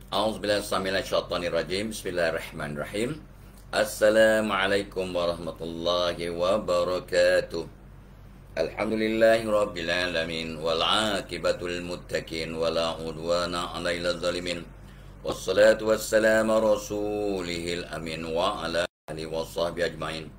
A'udzubillahiminasyaitonirrajim. Bismillahirrahmanirrahim. Assalamualaikum warahmatullahi wabarakatuh. Alhamdulillahirabbil alamin wal 'aqibatul muttaqin wala 'udwana 'alal zalimin. Wassalatu wassalamu rasulihil amin wa ala alihi washabbihi ajmain.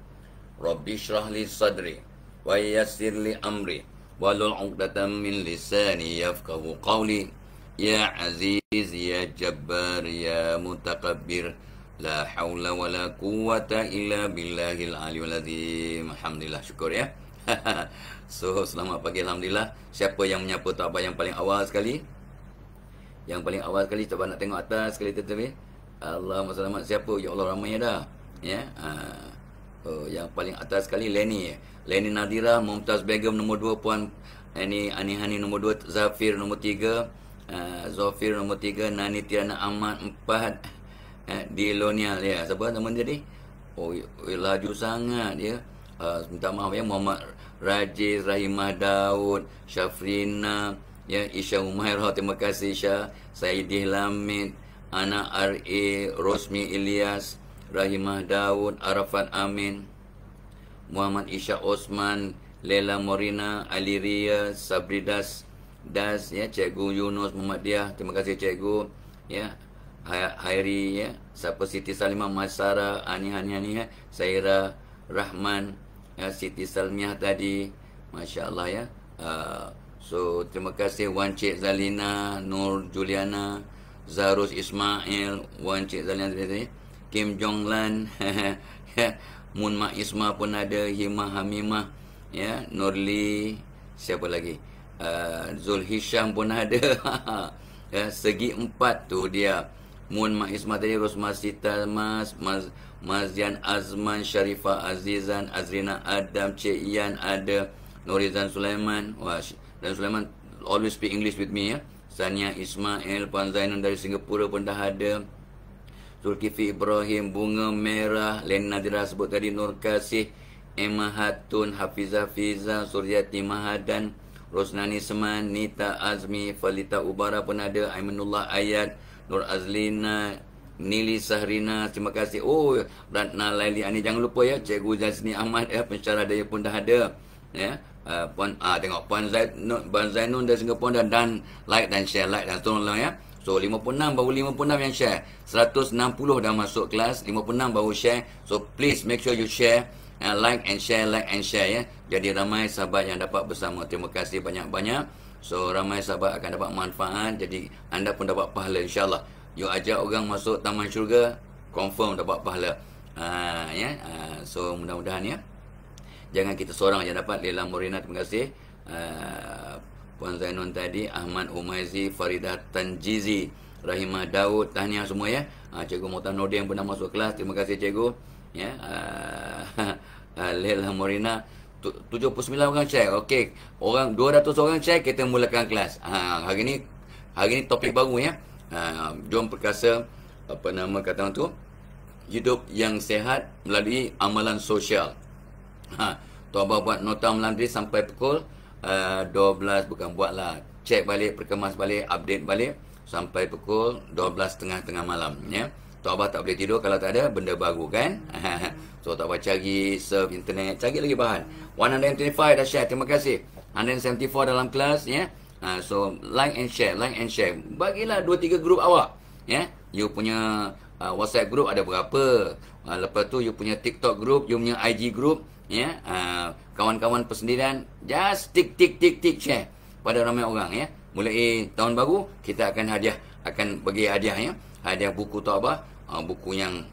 Rabbi shrah li sadri wa yassir li amri wahlul 'uqdatam min lisani yafqahu qawli. Ya Aziz, Ya Jabbar, Ya Mutakabbir, La hawla wa la quwwata illa billahil aliyul azim. Alhamdulillah, syukur ya. So, selamat pagi, Alhamdulillah. Siapa yang menyapa Tok Abah yang paling awal sekali? Yang paling awal sekali, Tok Abah nak tengok atas sekali tetapi. Allahumma selamat. Siapa? Ya Allah, ramai dah. Ya. Yang paling atas sekali, Leni. Leni Nadira, Mumtaz Begum nombor 2, Puan Ani nombor 2, Zafir nombor 3. Zofir nombor 3, Nani Tiana Ahmad 4, Dilonial ya. Siapa nama dia ni? Oh, laju sangat dia. Minta maaf ya. Muhammad Rajiz, Rahimah Daud, Syafrina, ya, Isya Umairah, terima kasih Isya, Saidih Lamid, Ana R.A, Rosmi Ilyas, Rahimah Daud, Arafat Amin, Muhammad Isya Osman, Lela Morina, Aliria, Sabridas ya, Cikgu Yunus Muhammadiyah, terima kasih Cikgu ya. Hairi ya, siapa Siti Salimah Masara, Ani ya, Saira Rahman ya, Siti Salmiah tadi, masya-Allah ya. So terima kasih Wan Cik Zalina, Nur Juliana, Zarus Ismail, Wan Cik Zalina tadi, Kim Jonglan Mun Mak Isma pun ada, Himah Hamimah ya, Nurli, siapa lagi? Zul Hisham pun ada. Ya, segi 4 tu dia. Mun Mak Isma tadi, Rosma Sita Mazjan Azman, Sharifah Azizan, Azrina Adam, Cik Ian ada, Nurizan Sulaiman. Wah, dan Sulaiman always speak English with me ya. Sania Ismail, Puan Zainun dari Singapura pun dah ada. Zulkifli Ibrahim, Bunga Merah, Len Nadira sebut tadi, Nur Kasih, Emma Hatun, Hafizah Fiza, Suryati Mahadan, Rosnani Seman, Nita Azmi, Falita Ubara pun ada, Aimanullah Ayat, Nur Azlina, Nili Sahrina, terima kasih. Oh, Ratna Laili Ani, jangan lupa ya, Cikgu Jasni Ahmad ya, pensyarah daya pun dah ada ya. Tengok Puan Zainun dari Singapura dan like dan share, like dan tolonglah ya. So 56 baru 56 yang share, 160 dah masuk kelas, 56 baru share. So please make sure you share, like and share ya. Jadi ramai sahabat yang dapat bersama. Terima kasih banyak-banyak. So ramai sahabat akan dapat manfaat, jadi anda pun dapat pahala insya-Allah. You ajak orang masuk taman syurga, confirm dapat pahala. So mudah-mudahan ya. Jangan kita seorang yang dapat. Lela Morina, terima kasih. Puan Zainun tadi, Ahmad Umaizi, Faridah Tanjizi, Rahimah Daud, tahniah semua ya. Cikgu Muhtar Nordin pun dah masuk kelas, terima kasih Cikgu ya. Lela Morina, 79 orang share. Okey, 200 orang share, kita mulakan kelas. Hari ni topik baru ya. Jom perkasa, apa nama kata orang tu, hidup yang sihat melalui amalan sosial. Tuan Abah buat nota malam ni sampai pukul 12, bukan buatlah, cek balik, perkemas balik, update balik sampai pukul 12.30 tengah malam ya. Tok Abah tak boleh tidur kalau tak ada benda baru kan. So Tok Abah cari, surf internet, cari lagi bahan. 125 dah share, terima kasih. 174 dalam kelas ya. So like and share. Bagilah 2-3 grup awak ya. You punya WhatsApp group ada berapa? Lepas tu you punya TikTok group, you punya IG group ya. Kawan-kawan persendirian, just tik share pada ramai orang ya. Mulai tahun baru kita akan bagi hadiah ya. Hadiah buku Tok Abah, buku yang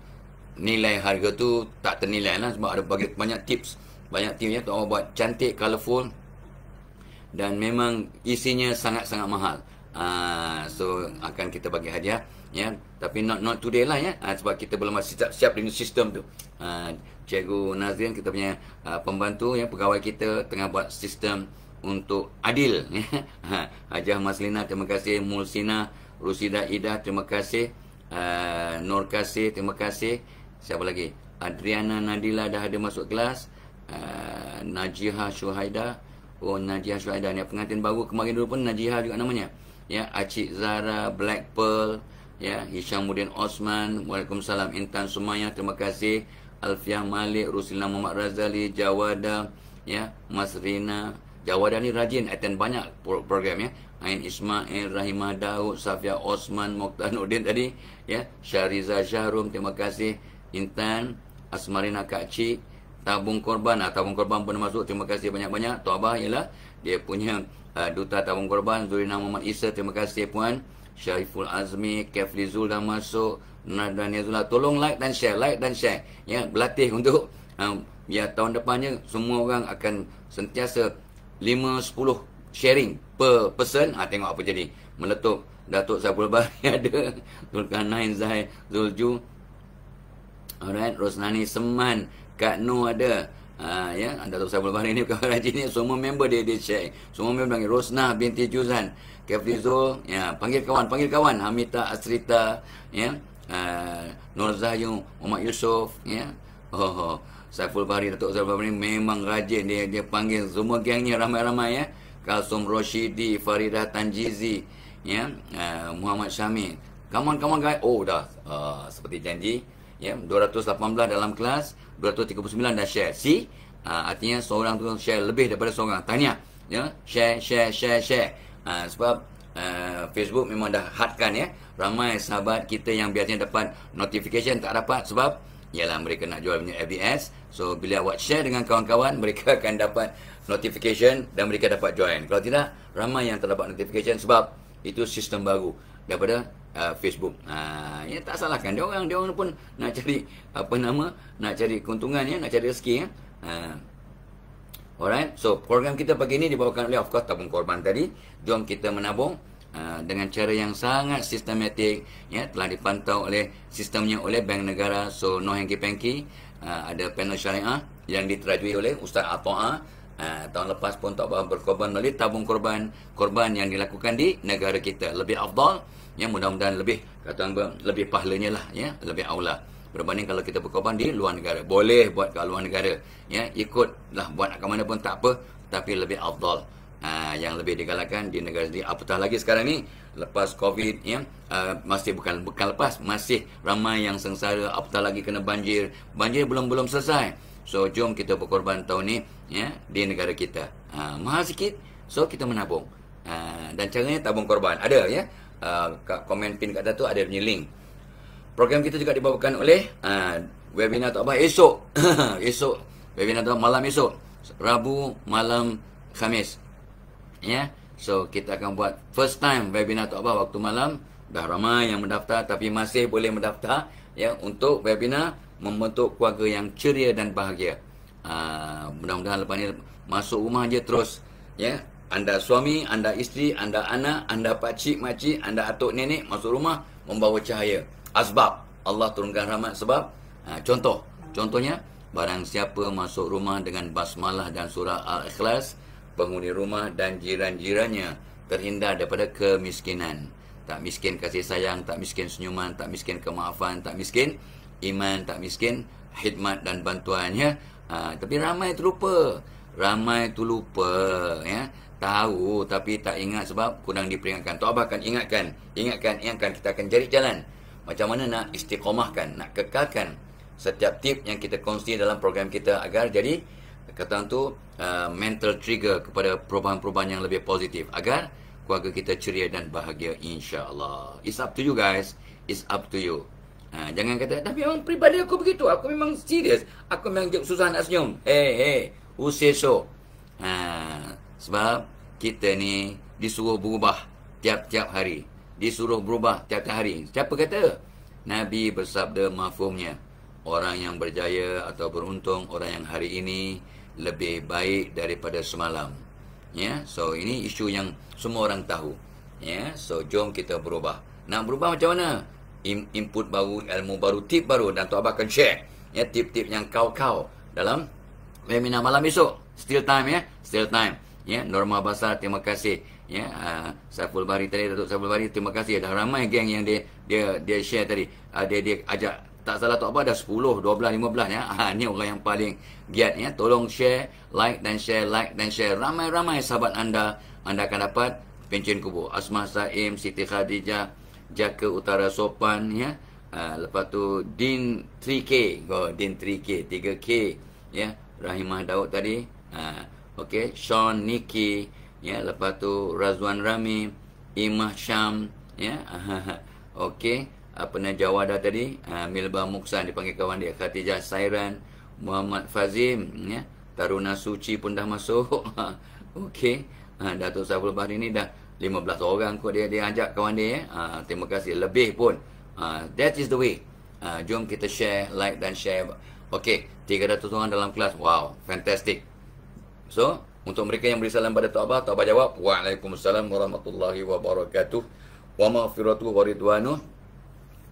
nilai harga tu tak ternilai lah, sebab ada bagi banyak tips ya. Tok Abah buat cantik, colourful, dan memang isinya sangat-sangat mahal. So akan kita bagi hadiah ya, tapi not today lah ya. Sebab kita belum siap dengan sistem tu. Cikgu Nazrin, kita punya pembantu ya, pegawai kita tengah buat sistem untuk adil ya. Hajah Maslina, terima kasih. Mulsina, Rusida Ida, terima kasih. Nur Kasih, terima kasih. Siapa lagi? Adriana Nadila dah ada masuk kelas. Najihah Syuhaida. Oh, Najihah Syuhaida ni pengantin baru kemarin dulu pun Najihah juga namanya. Ya, Acik Zara, Black Pearl, ya, Hishamuddin Osman, Waalaikumsalam. Intan Sumayah, terima kasih. Alfiah Malik, Rusilna Muhammad Razali, Jawada, ya, Mas Rina. Jawada ni rajin attend banyak program, ya. Ain Ismail, Rahimah Daud, Safia Osman, Mokhtar Nurdin tadi, ya, Syariza Syahrum, terima kasih. Intan, Asmarina Kak Cik, Tabung Korban, tabung korban pun masuk, terima kasih banyak-banyak. Tok Abah ialah dia punya duta tabung korban. Zurina Muhammad Isa, terima kasih puan. Syariful Azmi, Kefli Zul dah masuk. Nadania Zullah, tolong like dan share, ya, berlatih untuk ya, tahun depannya semua orang akan sentiasa 5-10 sharing per person. Tengok apa jadi. Meletup Datuk Saiful Bahri ada, Zulkarnain Zahid, Zulju, alright, Rosnani Seman, Kak Noh ada, ya, Datuk Saiful Bahri ni bukan rajin ni, semua member dia share. Semua member panggil Rosnah binti Juzan, Kefli Zul, ya, panggil kawan, Hamita Asrita, ya, Nur Zahyu, Muhammad Yusof, ya. Saiful Bahri, Datuk Saiful Bahri memang rajin, dia panggil semua gengnya ramai-ramai, ya. Kalsum Roshidi, Faridah Tanjizi, ya, Muhammad Syamil. Come on guys. Oh dah, seperti janji, ya, 218 dalam kelas, 239 dah share. See, artinya seorang tu share lebih daripada seorang. Tahniah, ya, share. Sebab Facebook memang dah hadkan, ya. Ramai sahabat kita yang biasanya dapat notification tak dapat sebab ialah mereka nak jual punya FBS. So bila awak share dengan kawan-kawan, mereka akan dapat notification dan mereka dapat join. Kalau tidak, ramai yang tak dapat notification sebab itu sistem baru daripada Facebook. Ya, tak salahkan dia orang pun nak cari nak cari keuntungan, ya, nak cari rezeki, ya. Alright, so program kita pagi ini dibawakan oleh, of course, tabung korban tadi. Jom kita menabung dengan cara yang sangat sistematik, ya, telah dipantau oleh sistemnya oleh Bank Negara. So no hanky-panky. Ada panel syariah yang diterajui oleh Ustaz Ata'a. Tahun lepas pun tak berkorban melalui tabung korban yang dilakukan di negara kita. Lebih afdal, ya, mudah-mudahan lebih lebih pahalanya lah, ya, lebih aula berbanding kalau kita berkorban di luar negara. Boleh buat kat luar negara, ya, ikutlah buat kat mana pun tak apa, tapi lebih afdal. Yang lebih digalakkan di negara sendiri. Apatah lagi sekarang ni lepas Covid, ya, masih bukan lepas, masih ramai yang sengsara. Apatah lagi kena banjir belum selesai. So jom kita berkorban tahun ni, ya, di negara kita. Mahal sikit, so kita menabung. Dan caranya tabung korban ada, ya. Kat komen pin kat atas tu ada punya link. Program kita juga dibawakan oleh webinar Tok Abah esok. Esok webinar Tok Abah malam esok, Rabu malam Khamis, ya. So kita akan buat first time webinar Tok Abah waktu malam. Dah ramai yang mendaftar tapi masih boleh mendaftar, ya, untuk webinar membentuk keluarga yang ceria dan bahagia. Mudah-mudahan lepas ni masuk rumah je terus, ya. Anda suami, anda isteri, anda anak, anda pakcik, makcik, anda atuk nenek masuk rumah membawa cahaya. Asbab Allah turunkan rahmat sebab contohnya barang siapa masuk rumah dengan basmalah dan surah Al-Ikhlas, penghuni rumah dan jiran-jirannya terhindar daripada kemiskinan. Tak miskin kasih sayang, tak miskin senyuman, tak miskin kemaafan, tak miskin iman, tak miskin khidmat dan bantuannya. Tapi ramai terlupa, ya. Tahu tapi tak ingat sebab kurang diperingatkan. Tok Abah akan ingatkan, kita akan cari jalan macam mana nak istiqomahkan, nak kekalkan setiap tip yang kita kongsi dalam program kita agar jadi kata tu mental trigger kepada perubahan-perubahan yang lebih positif agar keluarga kita ceria dan bahagia, insya-Allah. It's up to you guys, it's up to you. Jangan kata tapi memang peribadi aku begitu, aku memang serius, aku memang susah nak senyum. Usir so. Sebab kita ni disuruh berubah tiap-tiap hari. Siapa kata? Nabi bersabda mafhumnya, orang yang berjaya atau beruntung, orang yang hari ini lebih baik daripada semalam. Ya, so ini isu yang semua orang tahu. Ya, so jom kita berubah. Nak berubah macam mana? Input baru, ilmu baru, tip baru, dan Tok Abah akan share, ya, tip-tip yang kau dalam webinar malam esok. Still time, ya. Norma Basar, terima kasih, ya. Saiful Bahri tadi, Datuk Saiful Bahri, terima kasih. Dah ramai geng yang dia share tadi. Dia ajak, tak salah Tok Abah dah 10, 12, 15, ya. Ni orang yang paling giat, ya. Tolong share, like dan share. Ramai-ramai sahabat anda akan dapat pencen kubur. Asma Saim, Siti Khadijah, Jaka Utara Sopan, ya. Lepas tu Din 3K, Din 3K, 3K, ya. Rahimah Daud tadi, okey, Sean Niki, ya. Lepas tu Razwan Rami, Imah Syam, ya. Okey, apa nama Jawada tadi, Milba Muksan dipanggil kawan dia, Khatijah Sairan, Muhammad Fazim, ya. Taruna Suci pun dah masuk. Okey, Datuk Saiful Bahri ni dah 15 orang kot dia ajak kawan dia, ya. Terima kasih, lebih pun. That is the way. Jom kita share, like dan share. Okey, 300 orang dalam kelas. Wow, fantastic. So, untuk mereka yang beri salam pada Tok Abah jawab, Waalaikumsalam warahmatullahi wabarakatuh. Wa maghfiratuhu wa ridwanuh.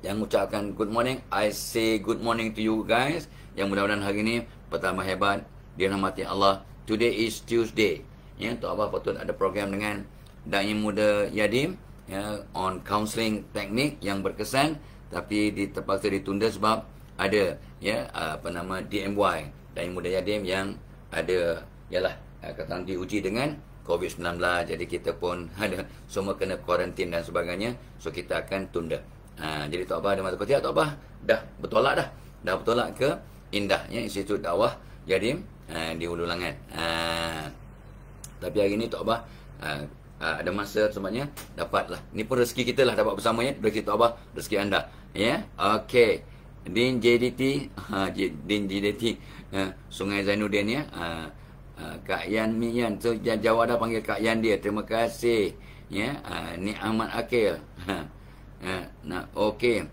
Yang ucapkan good morning, I say good morning to you guys. Yang mudah-mudahan hari ini pertama hebat, dirahmati Allah. Today is Tuesday. Ya, Tok Abah patut ada program dengan Dai Muda Yadim, ya, on counselling teknik yang berkesan, tapi terpaksa ditunda sebab ada, ya, apa nama, DMY, Dai Muda Yadim yang ada, yalah, kata diuji dengan COVID-19. Jadi kita pun ada semua kena kuarantin dan sebagainya. So kita akan tunda. Jadi Tok Abah ada masa ketiak, Tok Abah dah bertolak dah bertolak ke Indah, ya, Institut Dakwah Yadim di Hulu Langat. Tapi hari ni Tok Abah ada masa sebabnya dapatlah. Ni pun rezeki kita lah dapat bersamanya. Rezeki Tok Abah, rezeki anda, ya. Okey, Din JDT, Din JDT, Sungai Zainuddin, ya. Kak Yan Mian, so Jawa dah panggil Kak Yan dia. Terima kasih, ya. Ni Ahmad Akil. Okey.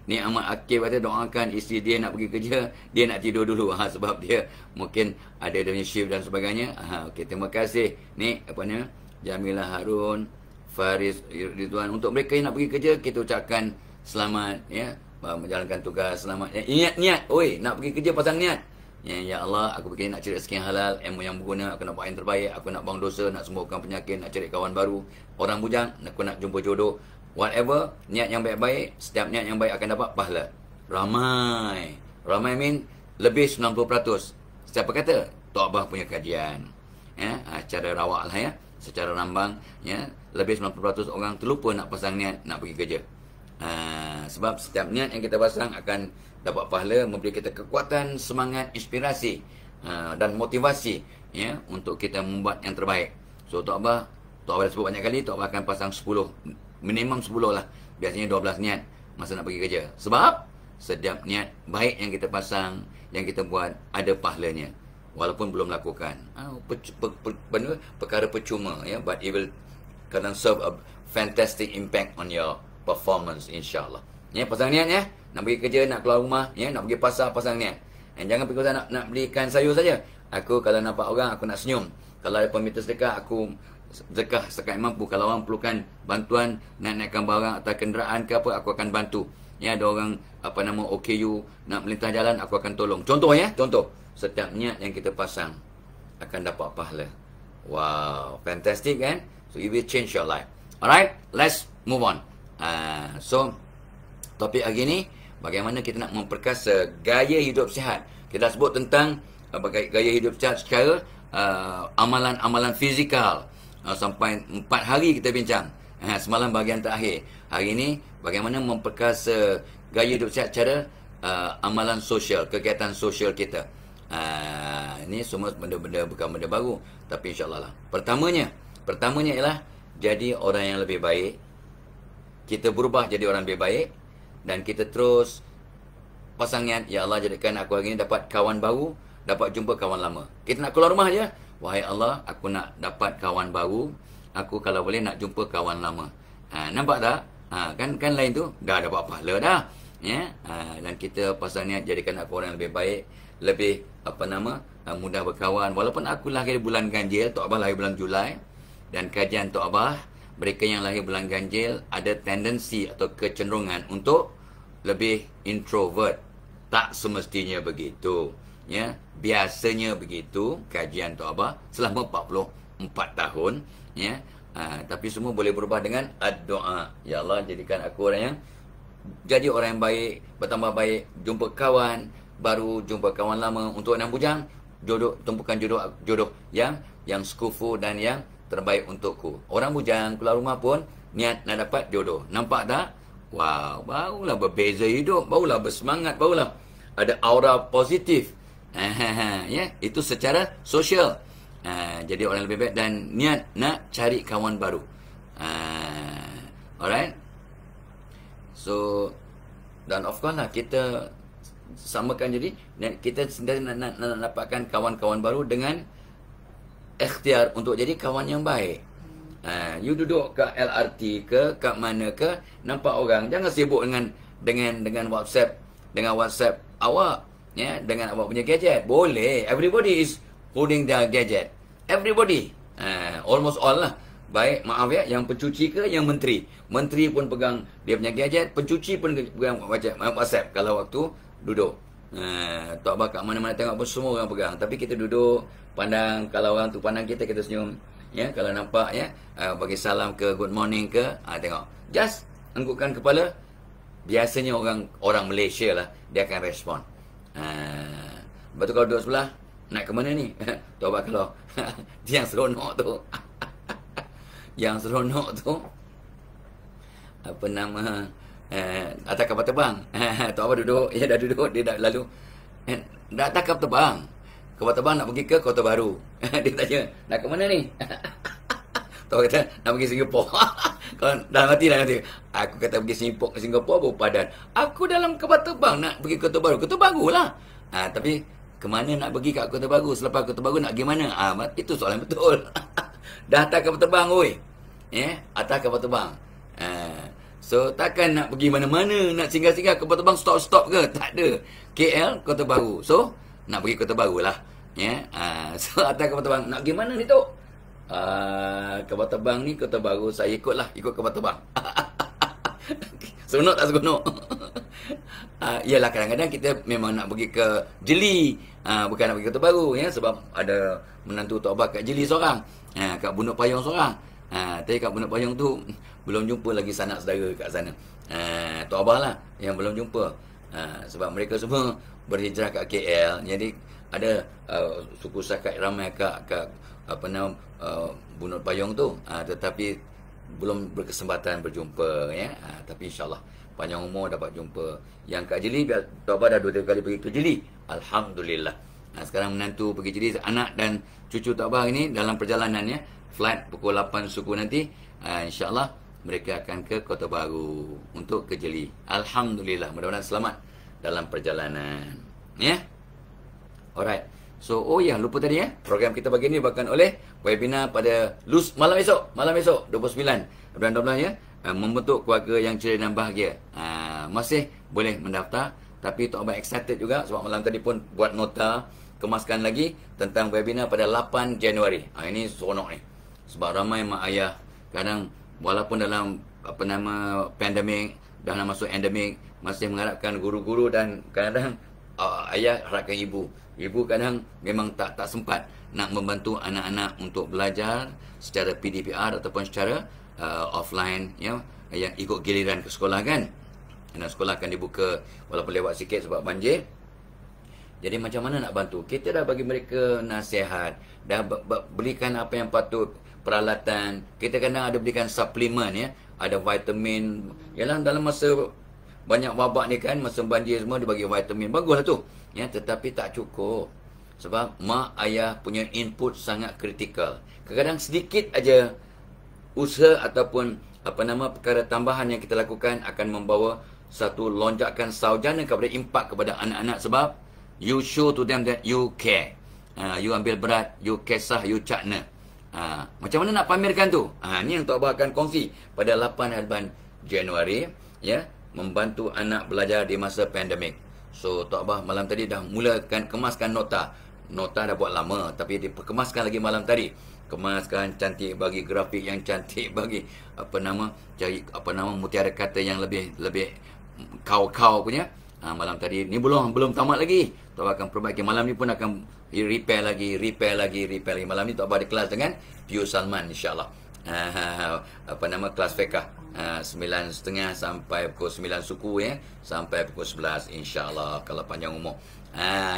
Ni Ahmad Akil kata doakan isteri dia nak pergi kerja, dia nak tidur dulu, sebab dia mungkin ada dia punya shift dan sebagainya. Okey, terima kasih. Ni apa ni, Jamilah Harun, Faris Ridwan. Untuk mereka yang nak pergi kerja, kita ucapkan selamat, ya, menjalankan tugas selamat. Ingat niat, oi, nak pergi kerja pasang niat. Ya Allah, aku pergi nak cari rezeki yang halal, ilmu yang berguna, aku nak buat yang terbaik, aku nak buang dosa, nak sembuhkan penyakit, nak cari kawan baru, orang bujang, aku nak jumpa jodoh. Whatever, niat yang baik-baik, setiap niat yang baik akan dapat pahala. Ramai mean lebih 90%. Siapa kata? Tok Abah punya kajian, ya, secara rawak lah, ya, secara rambang, ya, lebih 90% orang terlupa nak pasang niat nak pergi kerja. Sebab setiap niat yang kita pasang akan dapat pahala, memberi kita kekuatan, semangat, inspirasi, dan motivasi, ya, untuk kita membuat yang terbaik. So Tok Abah dah sebut banyak kali, Tok Abah akan pasang 10, minimum 10 lah, biasanya 12 niat masa nak pergi kerja. Sebab setiap niat baik yang kita pasang, yang kita buat, ada pahalanya walaupun belum lakukan. Perkara percuma, ya, but it will kadang serve a fantastic impact on your performance, insyaAllah. Ya, pasang niat, ya. Nak pergi kerja, nak keluar rumah, ya, nak pergi pasar, pasang niat. Jangan pergi pasar nak belikan sayur saja. Aku kalau nampak orang, aku nak senyum. Kalau ada peminta sedekah, aku zakah sekat mampu. Kalau orang perlukan bantuan nak naikkan barang atau kenderaan ke apa, aku akan bantu. Ya, ada orang apa nama OKU nak melintah jalan, aku akan tolong. Contoh, ya, contoh. Setiap niat yang kita pasang akan dapat pahala. Wow, fantastic, kan? So it will change your life. Alright, let's move on. So topik hari ni, bagaimana kita nak memperkasa gaya hidup sihat. Kita sebut tentang gaya hidup sihat secara amalan-amalan fizikal. Sampai 4 hari kita bincang. Semalam bahagian terakhir. Hari ini bagaimana memperkasa gaya hidup sihat secara amalan sosial, kegiatan sosial kita. Ini semua benda-benda, bukan benda baru, tapi insyaAllah lah. Pertamanya ialah jadi orang yang lebih baik. Kita berubah jadi orang lebih baik, dan kita terus pasang niat, ya Allah, jadikan aku hari ini dapat kawan baru, dapat jumpa kawan lama. Kita nak keluar rumah je, wahai Allah, aku nak dapat kawan baru, aku kalau boleh nak jumpa kawan lama. Nampak tak? Kan lain tu dah dapat pahala dah, ya. Dan kita pasang niat, jadikan aku orang yang lebih baik, lebih mudah berkawan. Walaupun aku lahir bulan ganjil, Tok Abah lahir bulan Julai, dan kajian Tok Abah, mereka yang lahir bulan ganjil ada tendensi atau kecenderungan untuk lebih introvert. Tak semestinya begitu, ya. Biasanya begitu kajian Tok Abah selama 44 tahun, ya. Tapi semua boleh berubah dengan doa. Ya Allah, jadikan aku orang yang jadi orang yang baik, bertambah baik, jumpa kawan baru, jumpa kawan lama. Untuk anak bujang, jodoh, tumpukan jodoh yang sekufu dan yang terbaik untukku. Orang bujang keluar rumah pun niat nak dapat jodoh. Nampak tak? Wow, barulah berbeza hidup, barulah bersemangat, barulah ada aura positif. Ya, itu secara sosial. Jadi orang lebih baik dan niat nak cari kawan baru. Alright. So, dan of course lah kita samakan, jadi kita sendiri nak dapatkan kawan-kawan baru dengan ikhtiar untuk jadi kawan yang baik. You duduk ke LRT ke kat mana ke, nampak orang, jangan sibuk dengan WhatsApp awak, ya, dengan awak punya gadget. Boleh, everybody is holding their gadget. Everybody, almost all lah. Baik, maaf ya, yang pencuci ke yang menteri. Menteri pun pegang dia punya gadget, pencuci pun pegang WhatsApp kalau waktu duduk. Tak apa kat mana-mana tengok pun semua orang pegang. Tapi kita duduk, pandang, kalau orang tu pandang kita, kita senyum. Ya, kalau nampak ya, bagi salam ke, good morning ke, tengok. Just anggukkan kepala. Biasanya orang Malaysia lah, dia akan respon. Lepas tu kalau duduk sebelah, nak ke mana ni? Tak apa kalau yang seronok tu. Yang seronok tu, apa nama, atas kapal terbang. Tak apa duduk, ya dah duduk, dia dah lalu. Dah atas kapal terbang. Kapal terbang nak pergi ke Kota Baru. Dia tanya, nak ke mana ni? Tahu kata, nak pergi Singapura. Kalau dalam hati dah nanti, aku kata pergi Singapura baru padan. Aku dalam kapal terbang nak pergi Kota Baru. Kota Baru lah. Tapi, ke mana nak pergi kat Kota Baru? Selepas Kota Baru nak pergi mana? Itu soalan betul. Dah atas kapal terbang, oi. Ya, atas kapal terbang. So, takkan nak pergi mana-mana, nak singgah-singgah kapal terbang stop-stop ke? Tak ada. KL, Kota Baru. So, nak pergi Kota Baru lah. Ya, so atas kapal terbang, nak pergi mana ni tu? Kapal terbang ni Kota Baru, saya ikut kapal terbang. Seronok tak seronok? Yalah, kadang-kadang kita memang nak pergi ke Jeli, bukan nak pergi Kota Baru, ya, sebab ada menantu Tok Abah kat Jeli seorang, kat Bunduk Payung seorang. Tapi kat Bunduk Payung tu belum jumpa lagi sanak saudara kat sana. Tok Abah lah yang belum jumpa. Sebab mereka semua berhijrah kat KL. Jadi ada suku sakat ramai kat apa nama Bunduk Payung tu, tetapi belum berkesempatan berjumpa, ya. Tapi insyaAllah panjang umur dapat jumpa. Yang kat Jeli, Tok Abah dah 2-3 kali pergi ke Jeli, alhamdulillah. Sekarang menantu pergi Jeli, anak dan cucu Tok Abah ini dalam perjalanannya, flight pukul 8 suku nanti, insyaAllah mereka akan ke Kota Baru untuk ke Jeli. Alhamdulillah, mudah-mudahan selamat dalam perjalanan, ya. Alright. So, lupa tadi, ya. Program kita pagi ini dibawakan oleh webinar pada malam esok 29 bulan 12, ya. Membentuk keluarga yang ceria dan bahagia. Masih boleh mendaftar, tapi Tok Abah excited juga sebab malam tadi pun buat nota, kemaskan lagi tentang webinar pada 8 Januari. Ini seronok ni. Sebab ramai mak ayah kadang walaupun dalam apa nama pandemik, dah nak masuk endemik, masih mengharapkan guru-guru, dan kadang-kadang ayah harapkan ibu kadang memang tak sempat nak membantu anak-anak untuk belajar secara PDPR ataupun secara offline, ya, yang ikut giliran ke sekolah kan. Dan sekolah akan dibuka walaupun lewat sikit sebab banjir. Jadi macam mana nak bantu? Kita dah bagi mereka nasihat, dah belikan apa yang patut, peralatan. Kita kadang ada belikan suplemen, ya, ada vitamin. Yalah, dalam masa banyak wabak ni kan, masa banjir semua dia bagi vitamin, baguslah tu, ya. Tetapi tak cukup, sebab mak ayah punya input sangat kritikal. Kadang-kadang sedikit aja usaha ataupun apa nama perkara tambahan yang kita lakukan akan membawa satu lonjakan sarjana kepada impak kepada anak-anak, sebab you show to them that you care. You ambil berat, you kisah, you cakna. Macam mana nak pamerkan tu? Ni yang Tok Abah akan kongsi pada 8 harian Januari, ya, membantu anak belajar di masa pandemik. So, Tok Abah malam tadi dah mulakan kemaskan nota. Nota dah buat lama, tapi diperkemaskan lagi malam tadi. Kemaskan cantik, bagi grafik yang cantik, bagi cari mutiara kata yang lebih kau punya. Malam tadi ni belum tamat lagi. Tok Abah akan perbaiki. Malam ni pun akan repair lagi. Malam ni Tok Abah ada kelas dengan Pius Salman, insyaAllah. Kelas fiqah. 9.30 sampai pukul 9 suku, ya, sampai pukul 11, insyaAllah, kalau panjang umur.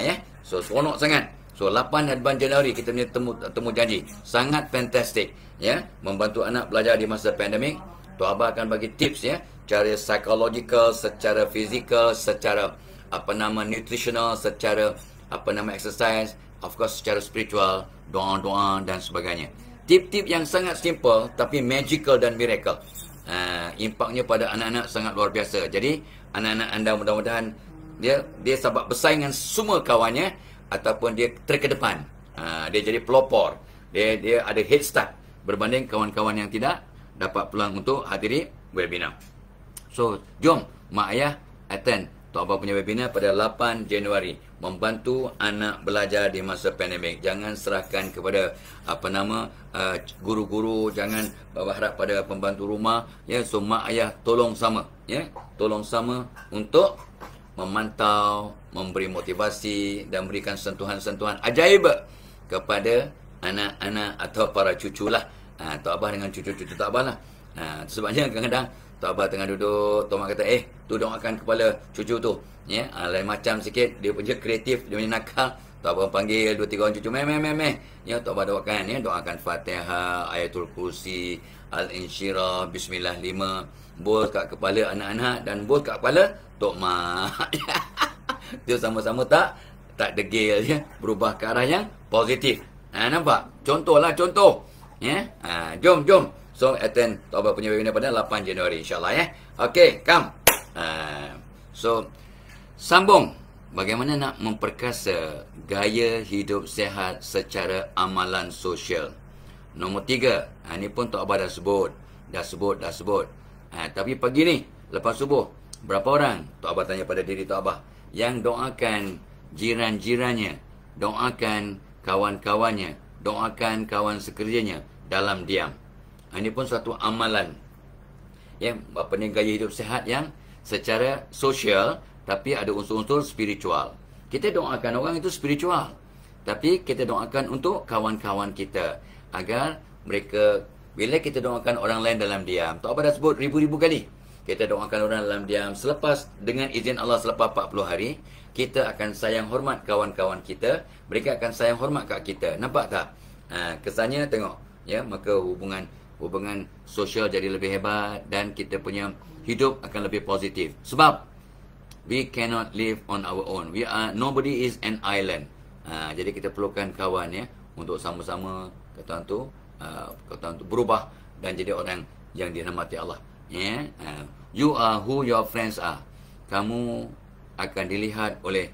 Ya, so seronok sangat. So 8 dan 8 Januari kita punya temu janji. Sangat fantastic ya, membantu anak belajar di masa pandemik. Tok Abah akan bagi tips ya, cara psychological, secara fizikal, secara nutritional, secara exercise, of course secara spiritual, doa-doa dan sebagainya. Tip-tip yang sangat simple tapi magical dan miracle. Impaknya pada anak-anak sangat luar biasa. Jadi anak-anak anda mudah-mudahan dia sebab bersaing dengan semua kawannya ataupun dia terkedepan. Dia jadi pelopor. Dia ada head start berbanding kawan-kawan yang tidak dapat peluang untuk hadiri webinar. So, jom mak ayah attend Tok Abah punya webinar pada 8 Januari. Membantu anak belajar di masa pandemik. Jangan serahkan kepada guru-guru, jangan berharap pada pembantu rumah ya. So mak ayah tolong sama ya. Tolong sama untuk memantau, memberi motivasi dan memberikan sentuhan-sentuhan ajaib kepada anak-anak atau para cucu lah. Tok Abah dengan cucu-cucu Tok Abah lah. Sebabnya kadang-kadang Tok Abah tengah duduk, Tok Mak kata, tu doakan kepala cucu tu. Ya, lain macam sikit, dia punya kreatif, dia punya nakal. Tok Abah panggil 2-3 orang cucu, meh. Ya, Tok Abah doakan, ya, doakan Fatihah, Ayatul Kursi, Al-Insyirah, Bismillah 5. Bol kat kepala anak-anak dan bol kat kepala Tok Mak. Dia sama-sama tak degil ya, berubah ke arah yang positif. Nampak? Contohlah contoh. Ya. Jom. So attend Tok Abah punya webinar pada 8 Januari insya-Allah ya. Okey, come. So sambung bagaimana nak memperkasa gaya hidup sihat secara amalan sosial. Nombor 3. Ini pun Tok Abah dah sebut. Tapi pagi ni lepas subuh, berapa orang Tok Abah tanya pada diri Tok Abah yang doakan jiran-jirannya, doakan kawan-kawannya, doakan kawan sekerjanya dalam diam. Ini pun satu amalan. Ya, gaya hidup sihat yang secara sosial tapi ada unsur-unsur spiritual. Kita doakan orang itu spiritual. Tapi kita doakan untuk kawan-kawan kita agar mereka, bila kita doakan orang lain dalam diam, Tok Abah dah sebut ribu-ribu kali. Kita doakan orang dalam diam, selepas dengan izin Allah selepas 40 hari, kita akan sayang hormat kawan-kawan kita, mereka akan sayang hormat kat kita. Nampak tak? Kesannya tengok, ya, maka hubungan sosial jadi lebih hebat dan kita punya hidup akan lebih positif. Sebab we cannot live on our own. Nobody is an island. Jadi kita perlukan kawan ya untuk sama-sama kata tu berubah dan jadi orang yang dirahmati Allah. Ya, you are who your friends are. Kamu akan dilihat oleh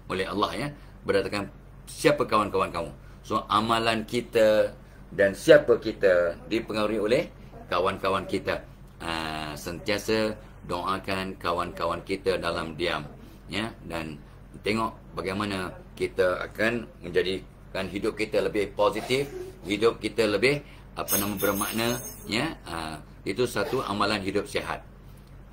oleh Allah ya, berdasarkan siapa kawan-kawan kamu. So amalan kita dan siapa kita dipengaruhi oleh kawan-kawan kita. Sentiasa doakan kawan-kawan kita dalam diam ya, dan tengok bagaimana kita akan menjadikan hidup kita lebih positif, hidup kita lebih bermakna ya. Itu satu amalan hidup sihat.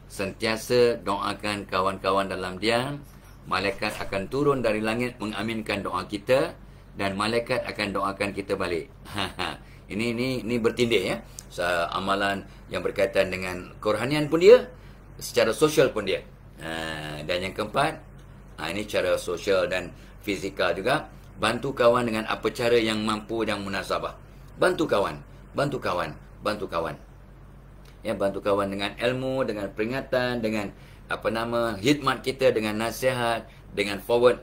Sentiasa doakan kawan-kawan dalam diam, malaikat akan turun dari langit mengaminkan doa kita dan malaikat akan doakan kita balik. Ini bertindih ya. Amalan yang berkaitan dengan kerohanian pun dia, secara sosial pun dia. Dan yang keempat, ini cara sosial dan fizikal juga. Bantu kawan dengan apa cara yang mampu dan munasabah. Bantu kawan. Ya, bantu kawan dengan ilmu, dengan peringatan, dengan khidmat kita, dengan nasihat, dengan forward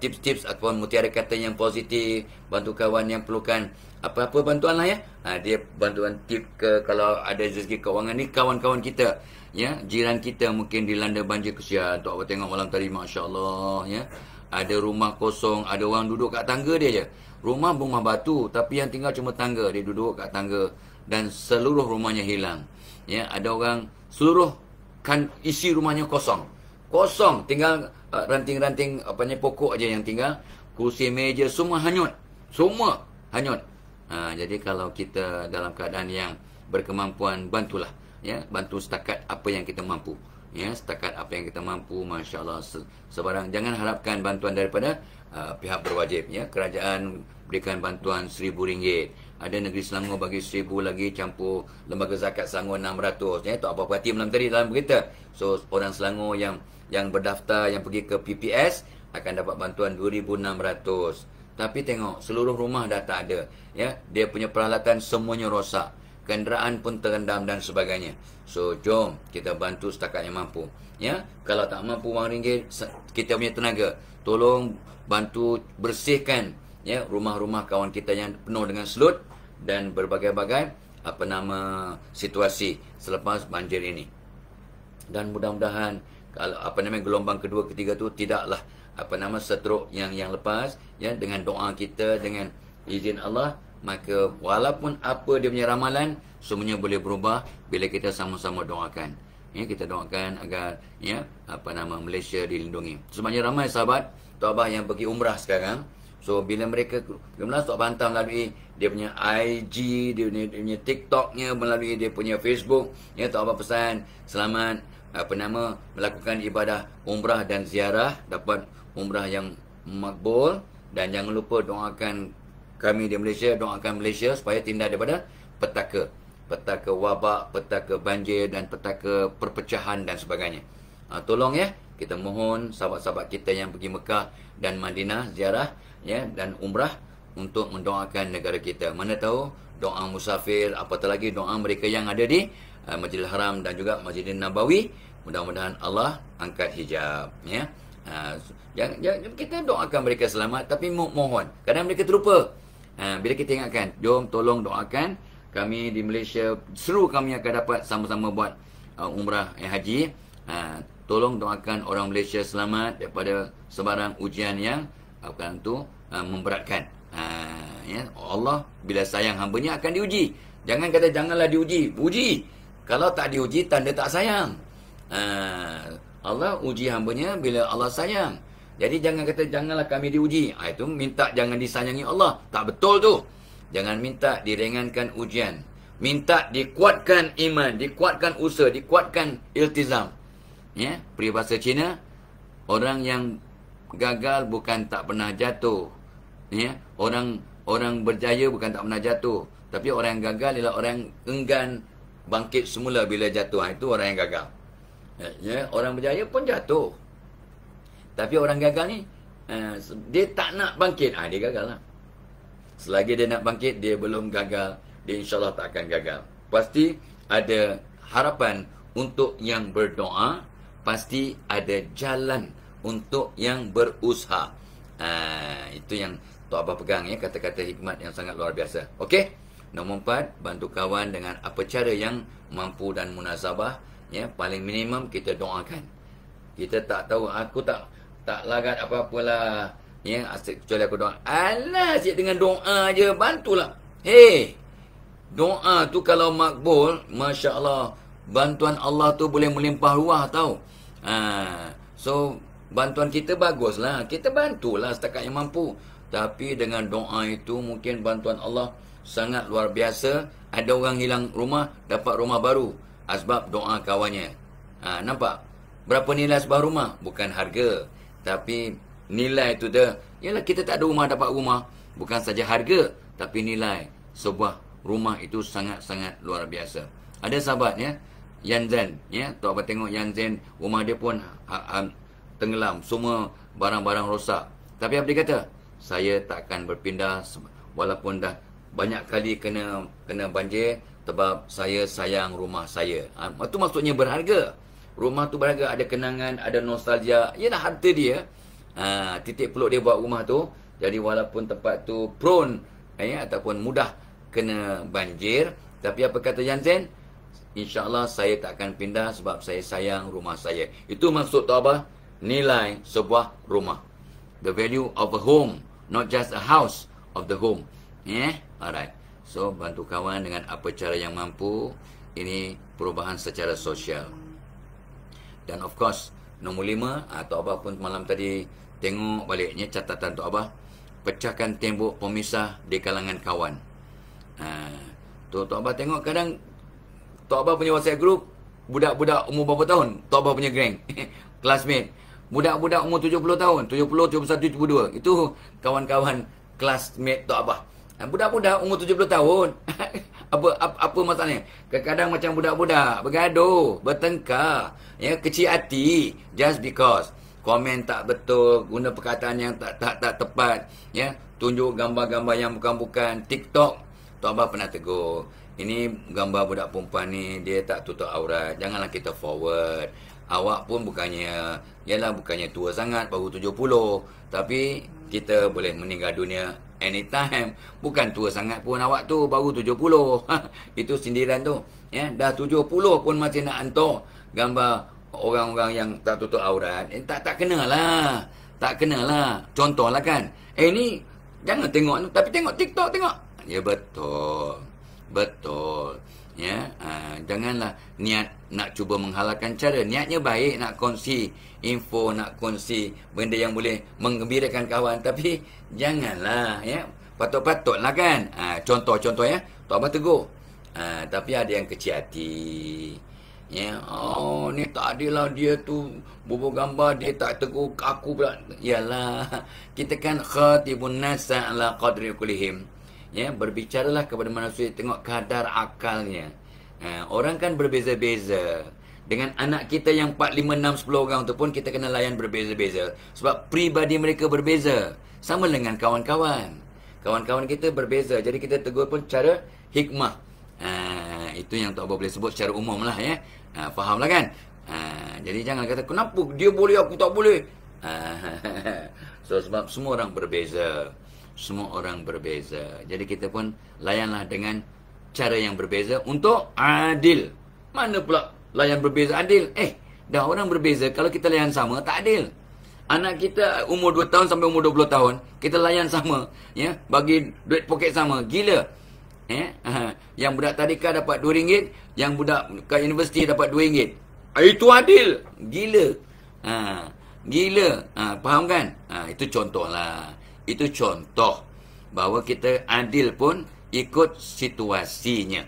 tips-tips ataupun mutiara kata yang positif. Bantu kawan yang perlukan apa-apa bantuan lah ya. Dia bantuan tip ke kalau ada rezeki kewangan ni, kawan-kawan kita ya, jiran kita mungkin dilanda banjir kesian. Tok Abah tengok malam tadi, masya-Allah ya. Ada rumah kosong, ada orang duduk kat tangga dia je. Rumah batu tapi yang tinggal cuma tangga, dia duduk kat tangga dan seluruh rumahnya hilang. Ya, ada orang seluruh isi rumahnya kosong, tinggal ranting-ranting pokok aja yang tinggal, kursi meja semua hanyut. Jadi kalau kita dalam keadaan yang berkemampuan, bantulah ya, bantu setakat apa yang kita mampu ya, setakat apa yang kita mampu. Masya-Allah, sebarang jangan harapkan bantuan daripada pihak berwajib ya. Kerajaan berikan bantuan RM1,000, ada Negeri Selangor bagi 1,000 lagi, campur Lembaga Zakat Selangor 600 ya. Tok Abah perhati malam tadi dalam berita. So orang Selangor yang berdaftar, yang pergi ke PPS, akan dapat bantuan 2,600. Tapi tengok, seluruh rumah dah tak ada. Ya, dia punya peralatan semuanya rosak. Kenderaan pun terendam dan sebagainya. So, jom kita bantu setakat yang mampu. Ya, kalau tak mampu RM1, kita punya tenaga, tolong bantu bersihkan ya rumah-rumah kawan kita yang penuh dengan selut dan berbagai-bagai situasi selepas banjir ini. Dan mudah-mudahan kalau gelombang kedua ketiga tu tidaklah seteruk yang lepas ya, dengan doa kita, dengan izin Allah, maka walaupun apa dia punya ramalan, semuanya boleh berubah bila kita sama-sama doakan. Ya, kita doakan agar ya Malaysia dilindungi. Sebenarnya ramai sahabat Tok Abah yang pergi umrah sekarang. So bila mereka Tok Abah hantar melalui dia punya IG, dia punya TikToknya, melalui dia punya Facebook, ya, Tok Abah pesan selamat melakukan ibadah umrah dan ziarah, dapat umrah yang makbul, dan jangan lupa doakan kami di Malaysia, doakan Malaysia supaya tindak daripada petaka wabak, petaka banjir dan petaka perpecahan dan sebagainya. Tolong ya, kita mohon sahabat-sahabat kita yang pergi Mekah dan Madinah ziarah ya dan umrah untuk mendoakan negara kita. Mana tahu doa musafir, apatah lagi doa mereka yang ada di Masjidil Haram dan juga Masjidil Nabawi, mudah-mudahan Allah angkat hijab ya. Kita doakan mereka selamat, tapi mohon kadang mereka terlupa. Bila kita ingatkan, jom tolong doakan kami di Malaysia, seluruh kami akan dapat sama-sama buat umrah haji. Tolong doakan orang Malaysia selamat daripada sebarang ujian yang memberatkan. Ya, Allah bila sayang hamba-Nya akan diuji. Jangan kata janganlah diuji. Uji. Kalau tak diuji, tanda tak sayang. Allah uji hamba-Nya bila Allah sayang. Jadi jangan kata janganlah kami diuji. Itu minta jangan disayangi Allah. Tak betul tu. Jangan minta diringankan ujian. Minta dikuatkan iman, dikuatkan usaha, dikuatkan iltizam. Ya, peribahasa Cina, orang yang gagal bukan tak pernah jatuh. Ya, orang berjaya bukan tak pernah jatuh, tapi orang yang gagal ialah orang yang enggan bangkit semula bila jatuh. Itu orang yang gagal. Ya, orang berjaya pun jatuh. Tapi orang gagal ni dia tak nak bangkit, dia gagal lah. Selagi dia nak bangkit, dia belum gagal, dia insya-Allah tak akan gagal. Pasti ada harapan untuk yang berdoa, pasti ada jalan untuk yang berusaha. Itu yang Tok Abah pegang ya, kata-kata hikmat yang sangat luar biasa. Okey. Nombor 4, bantu kawan dengan apa cara yang mampu dan munasabah ya. Paling minimum kita doakan. Kita tak tahu, aku tak lagat apa-apalah ya, asyik kecuali aku doa. Alah, asyik dengan doa je, bantulah. Hey, doa tu kalau makbul, masya-Allah, bantuan Allah tu boleh melimpah ruah tau. So bantuan kita baguslah, kita bantulah setakat yang mampu. Tapi dengan doa itu mungkin bantuan Allah sangat luar biasa. Ada orang hilang rumah, dapat rumah baru sebab doa kawannya. Nampak? Berapa nilai sebuah rumah? Bukan harga, tapi nilai itu dah. Yalah, kita tak ada rumah, dapat rumah. Bukan saja harga, tapi nilai sebuah rumah itu sangat-sangat luar biasa. Ada sahabat ya, Yanzen ya, Tok Abah tengok Yanzen, rumah dia pun tenggelam, semua barang-barang rosak. Tapi apa dia kata? Saya tak akan berpindah walaupun dah banyak kali kena banjir, sebab saya sayang rumah saya. Itu maksudnya berharga. Rumah tu berharga, ada kenangan, ada nostalgia. Ialah harta dia. Titik peluk dia buat rumah tu. Jadi walaupun tempat tu prone ataupun mudah kena banjir, tapi apa kata Yanzen? InsyaAllah saya tak akan pindah sebab saya sayang rumah saya. Itu maksud Tok Abah, nilai sebuah rumah. The value of a home, not just a house, of the home. Alright. So, bantu kawan dengan apa cara yang mampu. Ini perubahan secara sosial. Dan of course, nombor 5, Tok Abah pun malam tadi tengok baliknya catatan Tok Abah, pecahkan tembok pemisah di kalangan kawan. Tok Abah tengok kadang Tok Abah punya WhatsApp group, budak-budak umur berapa tahun? Tok Abah punya geng, classmate. Budak-budak umur 70 tahun, 70, 71, 72. Itu kawan-kawan classmate Tok Abah. Budak-budak umur 70 tahun. Apa masalahnya? Kadang-kadang macam budak-budak bergaduh, bertengkar, ya, kecil hati just because komen tak betul, guna perkataan yang tak tepat, ya, tunjuk gambar-gambar yang bukan-bukan. TikTok, Tok Abah pernah tegur, ini gambar budak perempuan ni, dia tak tutup aurat, janganlah kita forward. Awak pun bukannya tua sangat, baru 70, tapi kita boleh meninggal dunia anytime. Bukan tua sangat pun awak tu, baru 70. Itu sindiran tu, ya. Dah 70 pun masih nak hantar gambar orang-orang yang tak tutup aurat. Tak kenalah. Tak kenalah. Contohlah kan. Ni jangan tengok, tapi tengok TikTok, tengok. Ya, betul. Betul. Ya, janganlah niat nak cuba menghalalkan cara. Niatnya baik, nak kongsi info, nak kongsi benda yang boleh menggembirakan kawan, tapi janganlah, ya. Patut-patutlah kan. Contoh ya, Tok Abah tegur. Tapi ada yang kecil hati. Ya, ni tak adil lah, dia tu bubuh gambar, dia tak tegur aku pula. Yalah, kita kan khatibun nasa ala qadri kullihim. Ya, berbicaralah kepada manusia, tengok kadar akalnya. Orang kan berbeza-beza. Dengan anak kita yang 4, 5, 6, 10 orang tu pun kita kena layan berbeza-beza. Sebab pribadi mereka berbeza. Sama dengan kawan-kawan. Kawan-kawan kita berbeza. Jadi kita tegur pun cara hikmah. Itu yang Tok Abah boleh sebut secara umum lah, ya. Fahamlah kan? Jadi jangan kata, kenapa dia boleh, aku tak boleh. So sebab semua orang berbeza. Semua orang berbeza. Jadi kita pun layanlah dengan cara yang berbeza untuk adil. Mana pula layan berbeza adil? Dah orang berbeza, kalau kita layan sama, tak adil. Anak kita umur 2 tahun sampai umur 20 tahun, kita layan sama, ya, bagi duit poket sama. Gila. Yang budak tadika dapat RM2, yang budak kat universiti dapat RM2. Itu adil. Gila. Gila. Faham kan? Itu contohlah. Itu contoh bahawa kita adil pun ikut situasinya.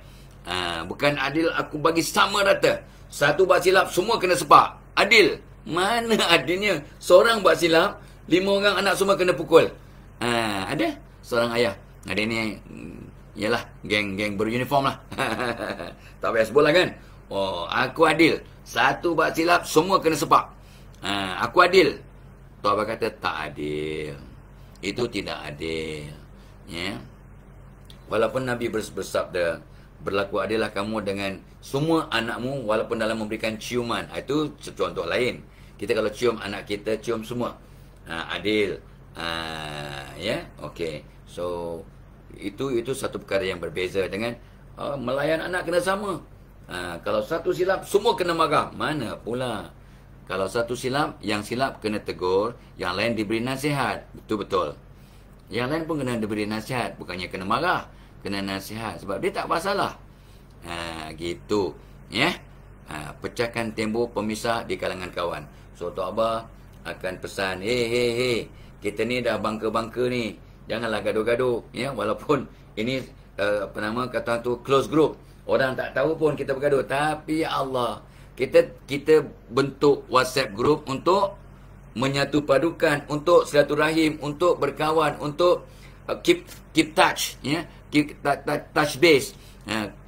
Bukan adil aku bagi sama rata. Satu buat silap, semua kena sepak. Adil. Mana adilnya? Seorang buat silap, 5 orang anak semua kena pukul. Ada? Seorang ayah. Ada ni, yalah, geng beruniform lah. Tak payah sebut lah kan. Aku adil. Satu buat silap, semua kena sepak. Aku adil. Tok Abah kata, tak adil. Itu tidak adil. Ya. Walaupun Nabi bersabda, berlaku adillah kamu dengan semua anakmu walaupun dalam memberikan ciuman. Itu contoh lain. Kita kalau cium anak kita, cium semua. Adil. Ya, okey. So itu satu perkara yang berbeza dengan melayan anak kena sama. Kalau satu silap, semua kena marah. Mana pula? Kalau satu silap, yang silap kena tegur, yang lain diberi nasihat. Betul-betul. Yang lain pun kena diberi nasihat. Bukannya kena marah, kena nasihat. Sebab dia tak bersalah. Gitu. Ya. Pecahkan tembok pemisah di kalangan kawan. So, Tok Abah akan pesan, hey, kita ni dah bangka-bangka ni. Janganlah gaduh-gaduh. Ya. Walaupun ini, kata tu, close group. Orang tak tahu pun kita bergaduh. Tapi ya Allah, kita bentuk WhatsApp group untuk menyatu padukan, untuk silaturahim, untuk berkawan, untuk keep touch, ya, keep touch base,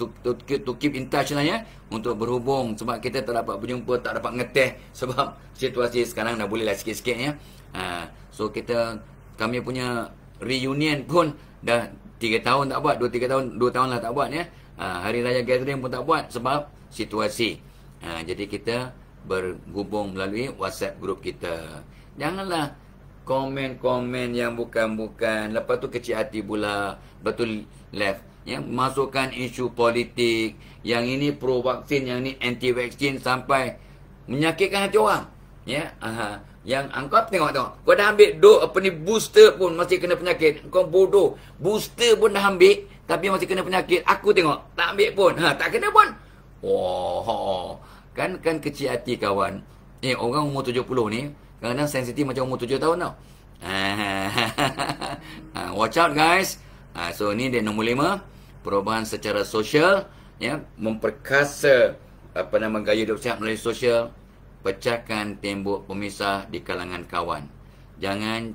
to keep in touch lah, ya, untuk berhubung. Sebab kita tak dapat berjumpa, tak dapat ngeteh sebab situasi sekarang dah boleh lah sikit-sikit, ya. So kami punya reunion pun dah 3 tahun tak buat, 2-3 tahun, 2 tahun lah tak buat, ya. Hari Raya Gathering pun tak buat sebab situasi. Jadi kita berhubung melalui WhatsApp group kita. Janganlah komen-komen yang bukan-bukan. Lepas tu kecil hati pula. Betul left. Ya, masukkan isu politik. Yang ini pro vaksin, yang ini anti vaksin sampai menyakitkan hati orang. Ya, yang angkau tengok. Kau dah ambil booster pun masih kena penyakit. Kau bodoh. Booster pun dah ambil tapi masih kena penyakit. Aku tengok tak ambil pun. Tak kena pun. Kan kecil hati kawan. Orang umur 70 ni kadang-kadang sensitif macam umur 7 tahun tau. Watch out guys. So ni dia nombor 5, perubahan secara sosial, ya, memperkasa gaya hidup sihat melalui sosial. Pecahkan tembok pemisah di kalangan kawan. Jangan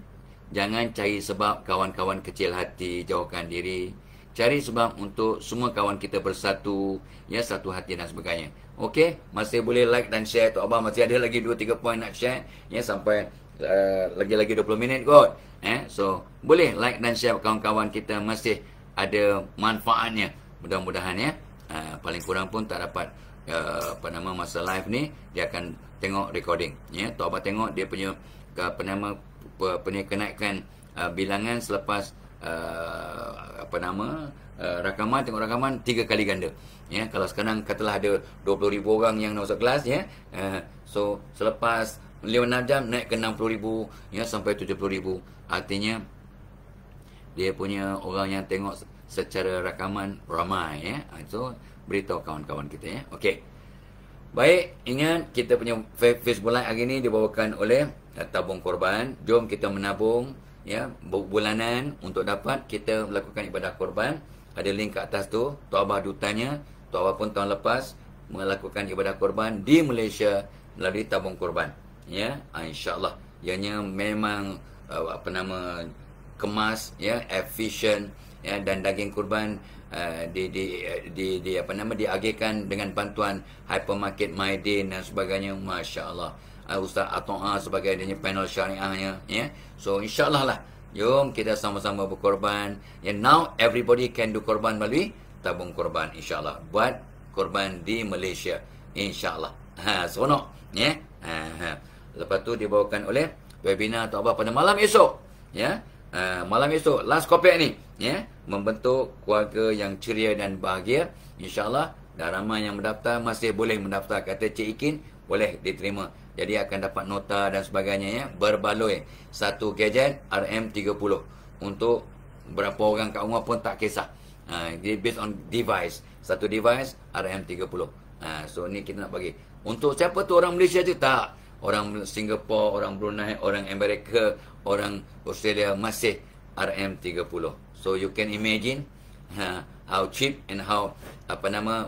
cari sebab kawan-kawan kecil hati, jauhkan diri. cari sebab untuk semua kawan kita bersatu, ya, satu hati dan sebagainya. Okey, masih boleh like dan share. Tok Abah masih ada lagi 2-3 poin nak share, ya, sampai lagi 20 minit kot. So boleh like dan share, kawan-kawan kita masih ada manfaatnya. Mudah-mudahan, ya. Paling kurang pun tak dapat masa live ni, dia akan tengok recording, ya. Tok Abah tengok dia punya kenaikan bilangan selepas rakaman, tengok rakaman 3 kali ganda, ya. Kalau sekarang katalah ada 20,000 orang yang nak masuk kelas, ya, so selepas 5-6 jam naik ke 60,000, ya, sampai 70,000. Artinya dia punya orang yang tengok secara rakaman ramai, ya. So beritahu kawan-kawan kita, ya. Okey, baik, ingat kita punya Facebook Live hari ni dibawakan oleh Tabung Korban. Jom kita menabung, ya, bulanan untuk dapat kita melakukan ibadah korban. Ada link kat atas tu. Tok Abah dutanya. Tok Abah pun tahun lepas melakukan ibadah korban di Malaysia melalui Tabung Korban, ya. InsyaAllah ianya memang kemas, ya, efisien, ya, dan daging kurban diagihkan dengan bantuan hypermarket Maidin dan sebagainya. Masya-Allah. Ustaz Ato'a sebagai adanya panel syariahnya, ya. So insya-Allah lah, jom kita sama-sama berkorban. And now everybody can do korban melalui Tabung Korban, insya-Allah. Buat korban di Malaysia, insya-Allah. Seronok, ya. Lepas tu dibawakan oleh webinar Tok Abah pada malam esok, ya. Malam esok last kopiak ni, ya, membentuk keluarga yang ceria dan bahagia, insya-Allah. Dan ramai yang mendaftar, masih boleh mendaftar, kata Cik Ikin, boleh diterima. Jadi akan dapat nota dan sebagainya, ya. Berbaloi satu gadget RM30 untuk berapa orang kat rumah pun tak kisah. Dia based on device. Satu device RM30. So ni kita nak bagi untuk siapa tu, orang Malaysia je tak, orang Singapura, orang Brunei, orang Amerika, orang Australia, masih RM30. So you can imagine how cheap and how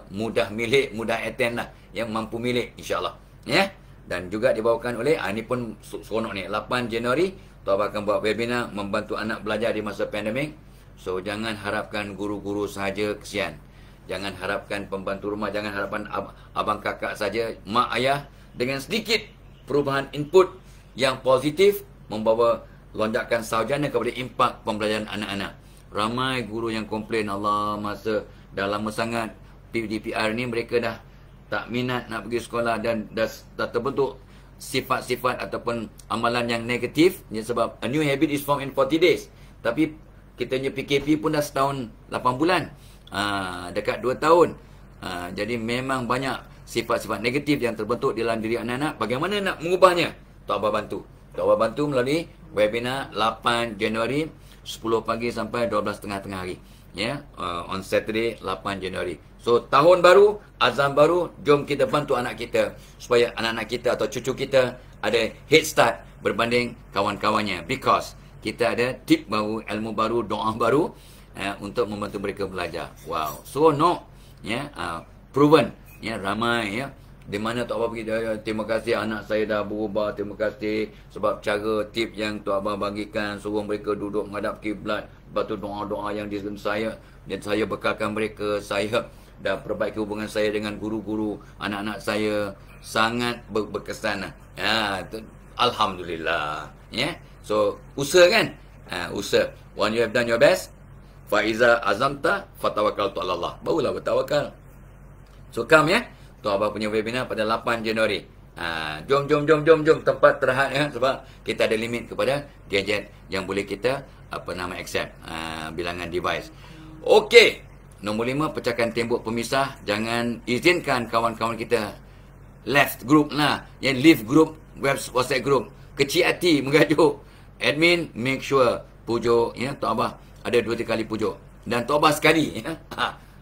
mudah milik, mudah attend lah, yang mampu milik, insya-Allah, ya. Dan juga dibawakan oleh ini pun seronok ni, 8 Januari Tok Abah akan buat webinar membantu anak belajar di masa pandemik. So jangan harapkan guru-guru sahaja, kesian. Jangan harapkan pembantu rumah, jangan harapkan abang kakak saja, mak ayah. Dengan sedikit perubahan input yang positif membawa lonjakan sarjana kepada impak pembelajaran anak-anak. Ramai guru yang komplain, Allah, masa dah lama sangat PDPR ni mereka dah tak minat nak pergi sekolah dan dah terbentuk sifat-sifat ataupun amalan yang negatif, ya, sebab a new habit is formed in 40 days. Tapi kita punya PKP pun dah setahun 8 bulan, dekat 2 tahun. Jadi memang banyak sifat-sifat negatif yang terbentuk dalam diri anak-anak. Bagaimana nak mengubahnya? Tok Abah bantu. Tok Abah bantu melalui webinar 8 Januari 10 pagi sampai 12 tengah hari, ya, on Saturday 8 Januari. So tahun baru, azam baru, jom kita bantu anak kita supaya anak-anak kita atau cucu kita ada head start berbanding kawan-kawannya, because kita ada tip baru, ilmu baru, doa baru, untuk membantu mereka belajar. Wow, so no, ya, proven, ya, ramai, ya. Di mana Tok Abah pergi, terima kasih anak saya dah berubah, terima kasih sebab cara tip yang Tok Abah bagikan, suruh mereka duduk menghadap kiblat, lepas tu doa-doa yang disampaikan saya, dan saya bekalkan mereka. Saya dah perbaiki hubungan saya dengan guru-guru anak-anak saya, sangat berkesan. Alhamdulillah, ya. So usaha kan, usaha. When you have done your best, faiza azamta fatawakkaltu ala Allah, barulah bertawakal. So come, ya, Tok Abah punya webinar pada 8 Januari. Jom tempat terhad, ya, sebab kita ada limit kepada gadget yang boleh kita accept, bilangan device. Okey. Nombor 5, pecahkan tembok pemisah. Jangan izinkan kawan-kawan kita left group lah, yang leave group, WhatsApp group. Kecil hati mengajuk. Admin make sure pujuk, ya, Tok Abah ada 2-3 kali pujuk. Dan Tok Abah sekali, ya,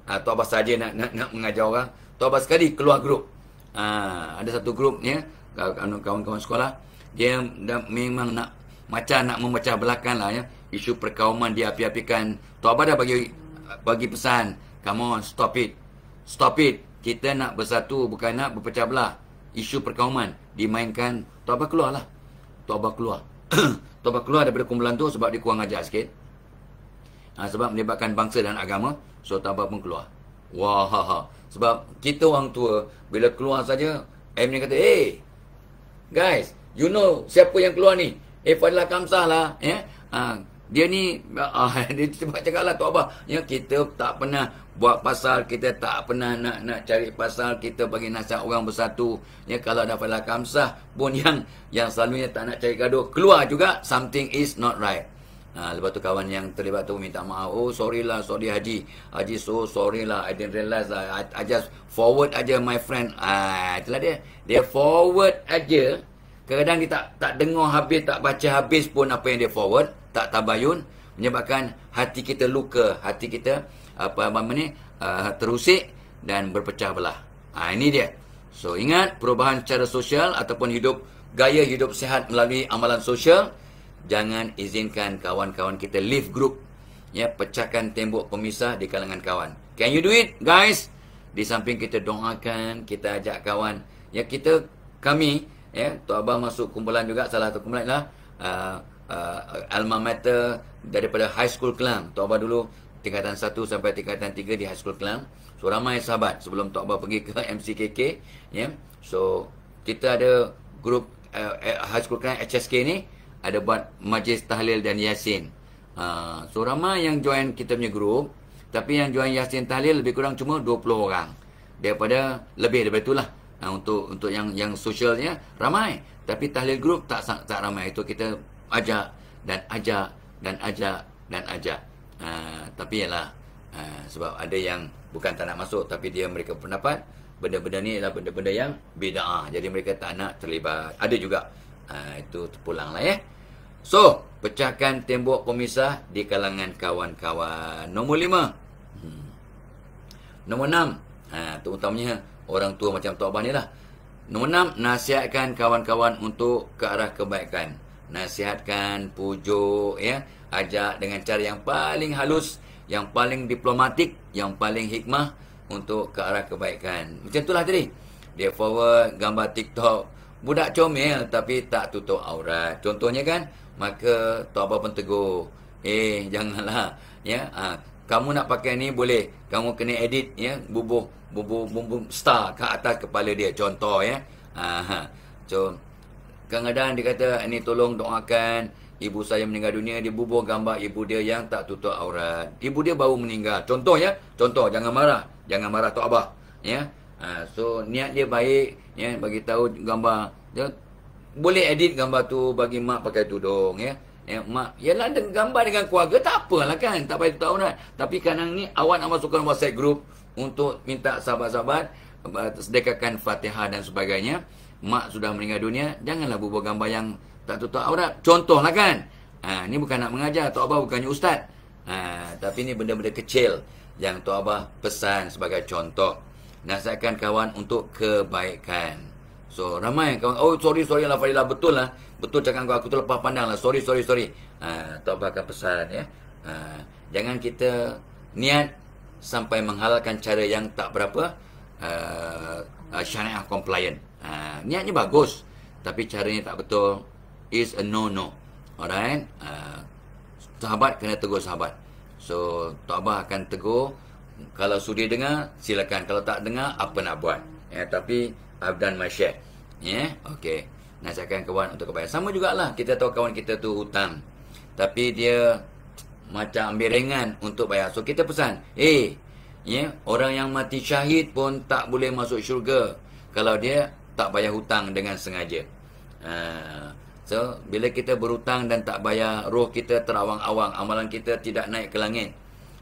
Tok Abah saja nak mengajar orang. Tok Abah sekali keluar grup. Ada satu grup, ya, kawan-kawan sekolah, dia memang nak memecah belahkan lah, ya, isu perkauman diapi-apikan. Tok Abah dah bagi pesan, come on, stop it. Kita nak bersatu, bukan nak berpecah belah. Isu perkauman dimainkan, Tok Abah keluar lah. Tok Abah keluar. Tok Abah keluar daripada kumpulan tu sebab dia kurang ajar sikit. Sebab melibatkan bangsa dan agama. So Tok Abah pun keluar. Wah, sebab kita orang tua bila keluar saja, ni kata, guys, you know siapa yang keluar ni? Fadila Kamsah lah, dia ni dia cakap lah Tok Abah, kita tak pernah buat pasal, kita tak pernah nak cari pasal, kita bagi nasihat orang bersatu. Kalau ada Fadila Kamsah pun yang selalunya tak nak cari gaduh, keluar juga, something is not right. Lepas tu kawan yang terlibat tu minta maaf. Oh, sorry Haji, so sorry lah, I didn't realize lah, I just forward aja my friend. Itulah dia forward aja. Kadang-kadang dia tak dengar habis, tak baca habis pun apa yang dia forward, tak tabayun, menyebabkan hati kita luka, hati kita terusik dan berpecah belah. Ini dia. So ingat, perubahan secara sosial ataupun gaya hidup sihat melalui amalan sosial. Jangan izinkan kawan-kawan kita leave group. Pecahkan tembok pemisah di kalangan kawan. Can you do it, guys? Di samping kita doakan, kita ajak kawan. Kami, Tok Abah masuk kumpulan juga, salah satu kumpulan lah alma mater daripada High School Kelang. Tok Abah dulu tingkatan 1 sampai tingkatan 3 di High School Kelang. So ramai sahabat sebelum Tok Abah pergi ke MCKK. So kita ada grup High School Kelang HSK ni, ada buat majlis tahlil dan yasin. So ramai yang join kita punya grup. Tapi yang join yasin tahlil lebih kurang cuma 20 orang. Lebih daripada itulah. Untuk yang sosialnya ramai. Tapi tahlil grup tak ramai. Itu kita ajak. Tapi ialah sebab ada yang bukan tak nak masuk, tapi mereka pendapat benda-benda ni adalah benda-benda yang bid'ah. Jadi mereka tak nak terlibat. Ada juga. Itu terpulang lah So, pecahkan tembok pemisah di kalangan kawan-kawan. Nombor 5. Nombor 6. Terutamanya orang tua macam Tok Abah ni lah. Nombor 6, nasihatkan kawan-kawan untuk ke arah kebaikan. Nasihatkan, pujuk, ajak dengan cara yang paling halus, yang paling diplomatik, yang paling hikmah untuk ke arah kebaikan. Macam itulah tadi. Dia forward gambar TikTok, budak comel tapi tak tutup aurat. Contohnya kan, maka Tok Abah pun tegur, janganlah, kamu nak pakai ni boleh, kamu kena edit, bubuh star ke atas kepala dia, contoh. So kadang-kadang dia kata, ini tolong doakan ibu saya meninggal dunia, dia bubuh gambar ibu dia yang tak tutup aurat, ibu dia baru meninggal, contoh, jangan marah Tok Abah. So niat dia baik, bagi tahu gambar dia, boleh edit gambar tu bagi mak pakai tudung, mak, yalah gambar dengan keluarga tak apalah kan, tak payah tutup aurat. Tapi kadang ni awak nak masukkan WhatsApp group untuk minta sahabat-sahabat sedekahkan Fatihah dan sebagainya. Mak sudah meninggal dunia, janganlah bubuh gambar yang tak tutup aurat, contohlah kan. Ni bukan nak mengajar, Tok Abah bukannya ustaz. Tapi ni benda-benda kecil yang Tok Abah pesan sebagai contoh. Nasihatkan kawan untuk kebaikan. So ramai kawan, sorry lah Fadilah, betul lah, betul cakap aku tu lepas pandang lah, sorry. Tok Abah akan pesan, jangan kita niat sampai menghalalkan cara yang tak berapa syariah compliant. Niatnya bagus, tapi caranya tak betul, is a no. Alright. Sahabat kena tegur sahabat. So Tok Abah akan tegur. Kalau sudi dengar, silakan. Kalau tak dengar, apa nak buat. Tapi I've done my share. Okay. Nasihatkan kawan untuk kebaikan. Sama jugalah, kita tahu kawan kita tu hutang, tapi dia macam ambil ringan untuk bayar. So kita pesan, orang yang mati syahid pun tak boleh masuk syurga kalau dia tak bayar hutang dengan sengaja. So bila kita berhutang dan tak bayar, roh kita terawang-awang, amalan kita tidak naik ke langit.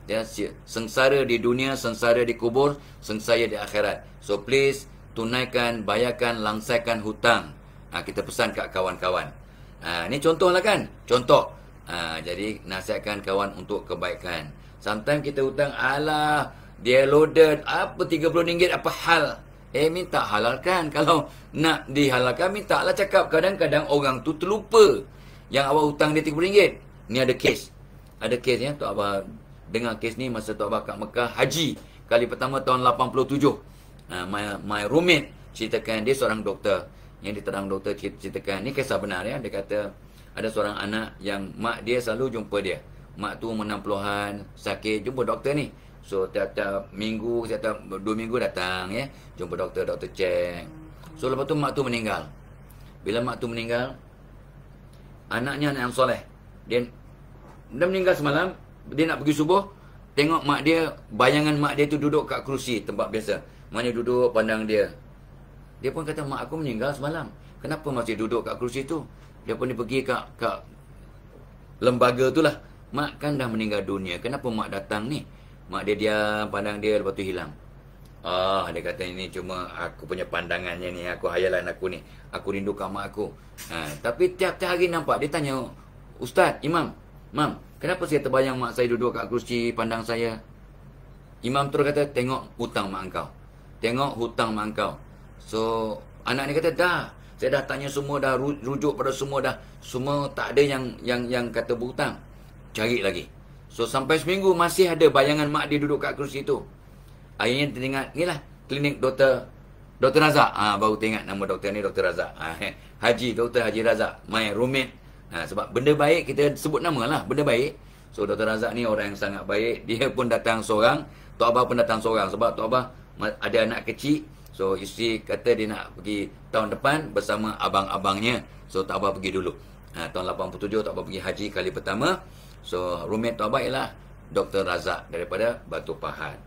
Dia sengsara di dunia, sengsara di kubur, sengsara di akhirat. So please tunaikan, bayarkan, langsaikan hutang. Kita pesan kat kawan-kawan. Ni contohlah kan, contoh. Jadi nasihatkan kawan untuk kebaikan. Sometimes kita hutang, alah dia loaded apa RM30, apa hal? Minta halalkan. Kalau nak dihalalkan, minta lah cakap. Kadang-kadang orang tu terlupa yang awak hutang dia RM30. Ni ada kes. Ada kes Tok Abah dengar kes ni masa Tok Abah kat Mekah haji kali pertama tahun 87. My roommate ceritakan, dia seorang doktor. Yang diterang doktor ceritakan, ni kisah benar. Dia kata ada seorang anak yang mak dia selalu jumpa dia. mak tu 60-an, sakit, jumpa doktor ni. So tiap-tiap minggu, tiap 2 minggu datang ya, jumpa doktor cek. So lepas tu mak tu meninggal. Bila mak tu meninggal, anaknya anak yang soleh. Dia meninggal semalam, dia nak pergi subuh, tengok mak dia, bayangan mak dia tu duduk kat kerusi tempat biasa. Maknya duduk pandang dia. Dia pun kata, mak aku meninggal semalam, kenapa masih duduk kat kerusi tu? Dia pun dia pergi kat lembaga tu lah. Mak kan dah meninggal dunia, kenapa mak datang ni? Mak dia diam, pandang dia, lepas tu hilang. Dia kata ini cuma aku punya pandangannya ni, aku hayalan aku ni. Aku rindukan mak aku. Tapi tiap-tiap hari nampak, dia tanya, Ustaz, Imam, Mam, kenapa saya terbayang mak saya duduk kat kerusi pandang saya? Imam terus kata, tengok hutang mak engkau. Tengok hutang mak engkau. So, anak ni kata, dah. Saya dah tanya semua, dah rujuk pada semua dah. Semua tak ada yang kata berhutang. Cari lagi. So, sampai seminggu masih ada bayangan mak dia duduk kat kerusi tu. Akhirnya teringat, inilah klinik Dr. Razak. Baru teringat nama doktor ni, Dr. Razak. Dr. Haji Razak. My roommate. Sebab benda baik, kita sebut nama lah, benda baik. So, Dr. Razak ni orang yang sangat baik. Dia pun datang seorang. Tok Abah pun datang seorang. Sebab Tok Abah ada anak kecil. So, isteri kata dia nak pergi tahun depan bersama abang-abangnya. So, Tok Abah pergi dulu. Tahun 87, Tok Abah pergi haji kali pertama. So, roommate Tok Abah ialah Dr. Razak daripada Batu Pahat.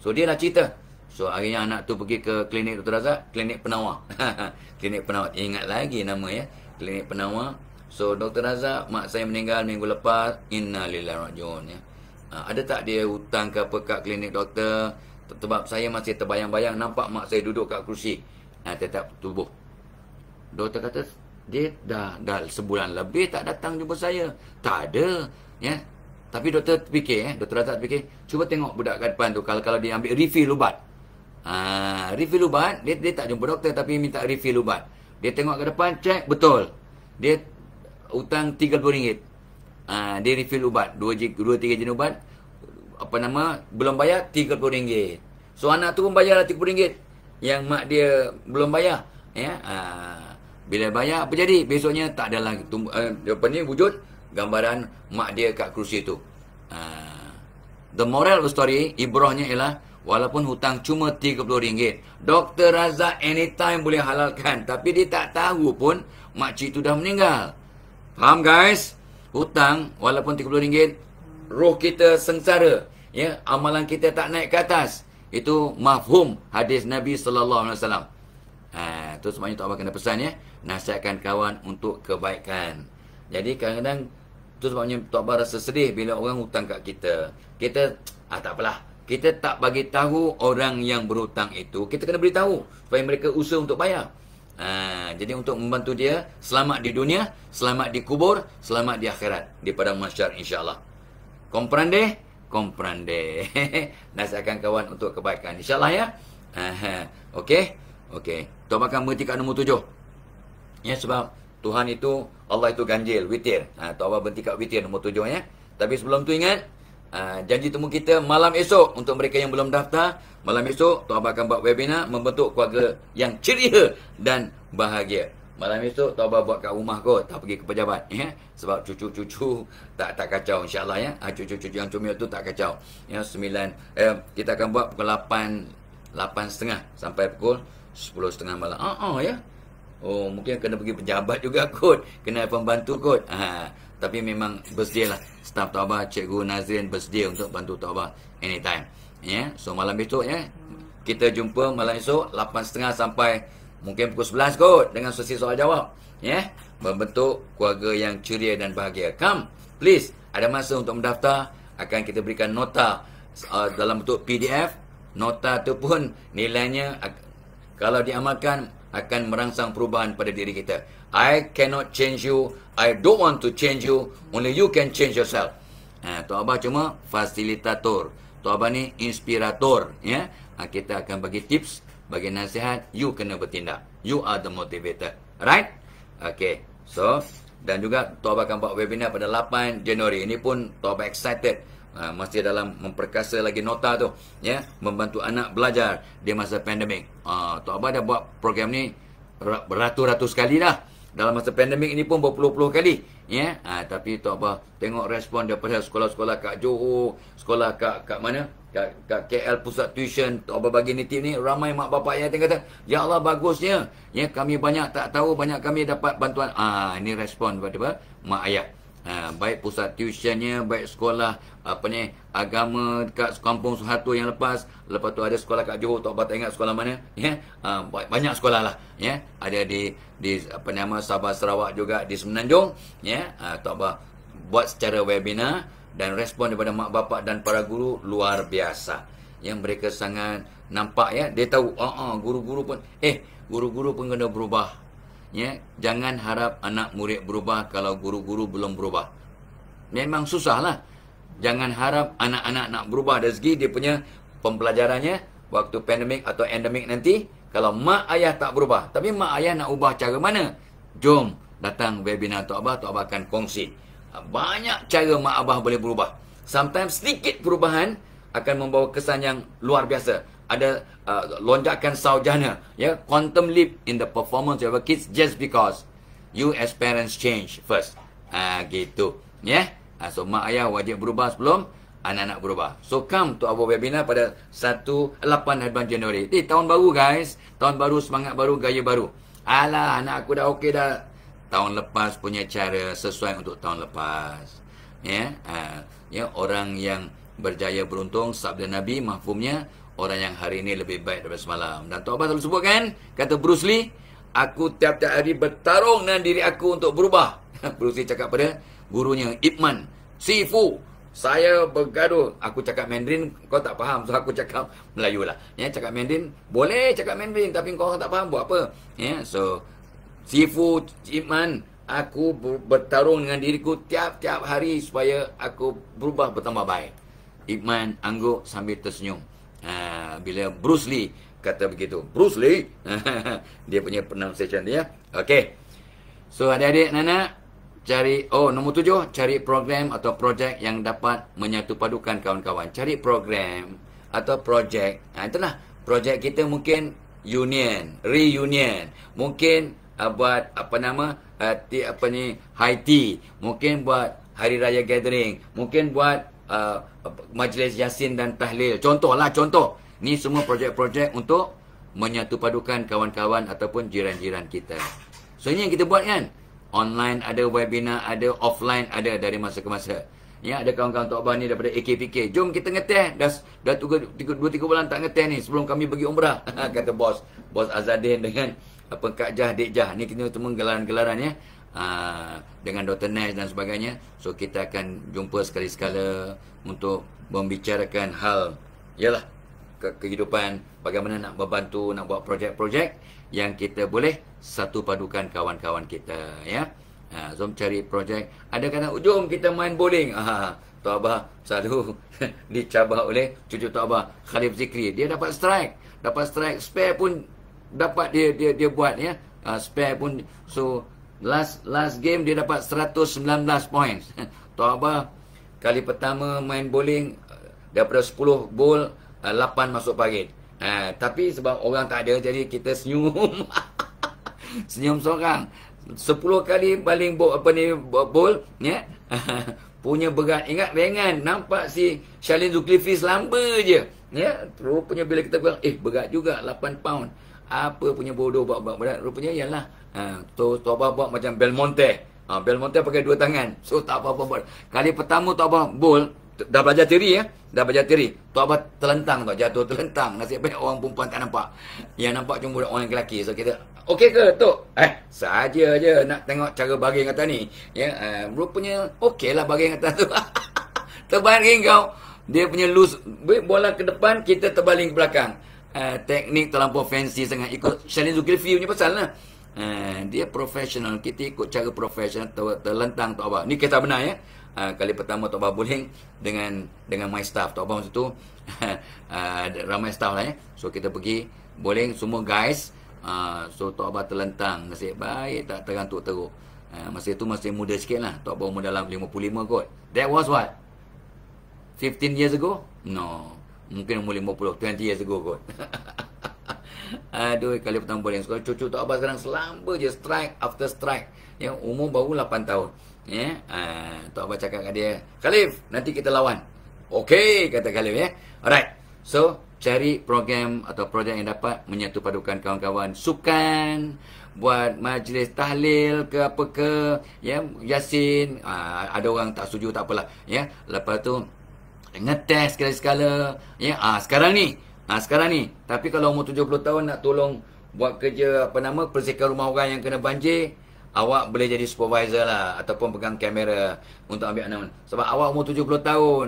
So, dia dah cerita. So, akhirnya anak tu pergi ke klinik Dr. Razak, klinik penawar. Klinik penawar. Ingat lagi nama ya. Klinik penawar. So, Dr. Razak, mak saya meninggal minggu lepas. Innalillahi rajiun ya. Ada tak dia hutang ke apa kat klinik doktor? Sebab saya masih terbayang-bayang nampak mak saya duduk kat kerusi. Tetap tubuh. Doktor kata, dia dah sebulan lebih tak datang jumpa saya. Tak ada. Ya. Tapi doktor fikir, Dr. Razak fikir, cuba tengok budak kat depan tu, kalau dia ambil refill ubat. Refill ubat, dia tak jumpa doktor tapi minta refill ubat. Dia tengok ke depan, cek, betul. Dia hutang RM30. Dia refill ubat, 2-3 jenis ubat. Belum bayar RM30. So anak tu pun bayar RM30 yang mak dia belum bayar. Ya. Bila bayar, apa jadi? Besoknya tak ada lagi wujud gambaran mak dia kat kerusi tu. The moral of the story, ibrahnya ialah, walaupun hutang cuma RM30, Dr. Razak anytime boleh halalkan. Tapi dia tak tahu pun makcik tu dah meninggal. Faham guys? Hutang walaupun RM30, roh kita sengsara. Ya, amalan kita tak naik ke atas. Itu mafhum hadis Nabi SAW. Itu sebabnya Tok Abah kena pesan ya. Nasihatkan kawan untuk kebaikan. Jadi kadang-kadang itu sebabnya Tok Abah rasa sedih bila orang hutang kat kita. Kita, tak apalah. Kita tak bagi tahu orang yang berhutang itu. Kita kena beritahu supaya mereka usaha untuk bayar. Jadi untuk membantu dia selamat di dunia, selamat di kubur, selamat di akhirat, di padang mahsyar insya-Allah. Comprende? Comprende. Nasihatkan kawan untuk kebaikan insya-Allah ya. Okey. Tok Abah akan berhenti kat nombor 7. Ya, sebab Tuhan itu, Allah itu ganjil, witir. Tok Abah berhenti kat witir nombor 7 ya. Tapi sebelum tu ingat, janji temu kita malam esok untuk mereka yang belum daftar. Malam esok Tok Abah akan buat webinar membentuk keluarga yang ceria dan bahagia. Malam esok Tok Abah buat kat rumah kot, tak pergi ke pejabat ya. Sebab cucu-cucu tak kacau insya-Allah ya. Cucu-cucu yang comel tu tak kacau. Ya, 9 kita akan buat pukul 8.30 sampai pukul 10.30 malam. Ya. Mungkin kena pergi pejabat juga kot, kena pembantu kot. Tapi memang bersedia lah staf Tok Abah, Cikgu Nazrin bersedia untuk bantu Tok Abah anytime. Ya, so malam esok ya. Kita jumpa malam esok 8.30 sampai mungkin pukul 11 kot dengan sesi soal jawab. Ya, membentuk keluarga yang ceria dan bahagia. Come, please. Ada masa untuk mendaftar. Akan kita berikan nota dalam bentuk PDF. Nota tu pun nilainya kalau diamalkan akan merangsang perubahan pada diri kita. I cannot change you. I don't want to change you. Only you can change yourself. Tok Abah cuma fasilitator. Tok Abah ni inspirator. Ya, kita akan bagi tips, bagi nasihat. You kena bertindak. You are the motivator. Right? Okay. So, dan juga Tok Abah akan buat webinar pada 8 Januari. Ini pun Tok Abah excited. Masih dalam memperkasa lagi nota tu, ya, membantu anak belajar di masa pandemik. Tok Abah dah buat program ni beratus-ratus kali dah. dalam masa pandemik ini pun berpuluh-puluh kali. Ya, tapi Tok Abah tengok respon daripada sekolah-sekolah kat Johor, sekolah kat mana? Kat KL pusat tuition, Tok Abah bagi nitip ni, ramai mak bapak yang kata, ya Allah bagusnya. Ya, kami banyak tak tahu, banyak kami dapat bantuan. Ini respon daripada mak ayah. Baik pusat tuitionnya, baik sekolah agama dekat kampung Suharto yang lepas tu ada sekolah kat Johor, Tok Abah tak ingat sekolah mana, ya. Banyak sekolah lah, ya. Ada di Sabah Sarawak juga, di Semenanjung, ya. Tok Abah buat secara webinar dan respon daripada mak bapak dan para guru luar biasa. Yang mereka sangat nampak, ya, dia tahu guru-guru pun kena berubah. Ya, jangan harap anak murid berubah kalau guru-guru belum berubah. Memang susahlah. Jangan harap anak-anak nak berubah dari segi dia punya pembelajarannya waktu pandemik atau endemik nanti kalau mak ayah tak berubah. Tapi mak ayah nak ubah cara mana? Jom datang webinar Tok Abah akan kongsi. Banyak cara mak abah boleh berubah. Sometimes sedikit perubahan akan membawa kesan yang luar biasa. Ada lonjakan sarjana, ya, quantum leap in the performance of your kids just because you as parents change first. Gitu, ya. So mak ayah wajib berubah sebelum anak-anak berubah. So come to our webinar pada 8 bulan Januari. Tahun baru guys, tahun baru, semangat baru, gaya baru. Alah, anak aku dah okey dah. Tahun lepas punya cara sesuai untuk tahun lepas. Ya, orang yang berjaya beruntung, sabda Nabi mahfumnya, orang yang hari ini lebih baik daripada semalam. Dan Tok Abah selalu sebutkan, kata Bruce Lee, aku tiap-tiap hari bertarung dengan diri aku untuk berubah. Bruce Lee cakap pada gurunya, Ip Man, Sifu, saya bergaduh. Aku cakap Mandarin, kau tak faham. So aku cakap Melayu lah. Ya, cakap Mandarin, boleh cakap Mandarin, tapi kau tak faham, buat apa? Ya, so Sifu, Ip Man, aku bertarung dengan diriku tiap-tiap hari supaya aku berubah bertambah baik. Ip Man angguk sambil tersenyum. Bila Bruce Lee kata begitu, Bruce Lee dia punya pronunciation dia. Okey. So adik-adik Nana cari nombor 7, cari program atau projek yang dapat menyatu padukan kawan-kawan. Cari program atau projek. Itulah projek kita mungkin reunion. Mungkin buat high tea. Mungkin buat hari raya gathering. Mungkin buat majlis Yasin dan Tahlil. Contoh. Ni semua projek-projek untuk menyatu padukan kawan-kawan ataupun jiran-jiran kita. So ini yang kita buat kan. Online ada, webinar ada, offline ada dari masa ke masa. Ya, ada kawan-kawan Tok Abah ni daripada AKPK. Jom kita ngeteh. Dah 2-3 bulan tak ngeteh ni sebelum kami pergi umrah. Kata bos Azadin dengan Kak Jah, Dek Jah. Ni kita semua gelaran-gelaran ya. Dengan Dr. Nash dan sebagainya. So kita akan jumpa sekali-sekala untuk membicarakan hal kehidupan, bagaimana nak membantu, nak buat projek-projek yang kita boleh satu padukan kawan-kawan kita, ya. So cari projek. Ada kata, jom kita main bowling. Tok Abah selalu dicabar oleh cucu Tok Abah, Khalif Zikri. Dia dapat strike, spare pun dapat dia buat, ya. Spare pun, so last game dia dapat 119 points. Tok Abah kali pertama main bowling, daripada 10 bowl 8 masuk parit. Tapi sebab orang tak ada, jadi kita senyum. Senyum seorang. 10 kali baling bowl, ya. Punya berat. Ingat ringan. Nampak si Shalin Zulkifli selamba je. Ya. Rupanya bila kita bilang, berat juga 8 pound. Apa punya bodoh buat berat. Rupanya ialah Tok Abah buat macam Belmonte. Belmonte pakai 2 tangan. So tak apa-apa buat. Kali pertama Tok Abah bowl, dah belajar teori ya. Dah belajar teori. Tok Abah terlentang tau, jatuh terlentang. Nasib baik orang perempuan tak nampak. Yang nampak cuma orang lelaki. So kita, okey ke Tok? Saja je nak tengok cara baring atas ni. Ya, rupanya okey lah baring atas tu. Terbaring kau. Dia punya loose, bola ke depan, kita terbaling ke belakang. Teknik terlampau fancy sangat. Ikut Shalin Zulkifli punya pasal lah. Dia profesional, kita ikut cara profesional, terlentang Tok Abah. Ni kisah benar ya. Kali pertama Tok Abah bowling dengan my staff. Tok Abah masa tu ramai staff lah ya. So kita pergi bowling semua guys. So Tok Abah terlentang, nasib baik tak terantuk teruk. Masa tu masih muda sikit lah. Tok Abah umur dalam 55 kot. That was what? 15 years ago? No, mungkin umur 50, 20 years ago kot. Aduh, kali pertama boarding sekolah. Cucu Tok Abah sekarang selamba je strike after strike. Ya, umur baru 8 tahun. Ya, Tok Abah cakap kat dia, Khalif, nanti kita lawan. Okey, kata Khalif ya. Alright. So, cari program atau projek yang dapat menyatu padukan kawan-kawan sukan, buat majlis tahlil ke apa ke, ya, Yasin. Ada orang tak setuju, tak apalah, ya. Lepas tu ngetes sekala-sekala, ya. Sekarang ni, tapi kalau umur 70 tahun nak tolong buat kerja persihkan rumah orang yang kena banjir, awak boleh jadi supervisor lah ataupun pegang kamera untuk ambil anak. Sebab awak umur 70 tahun.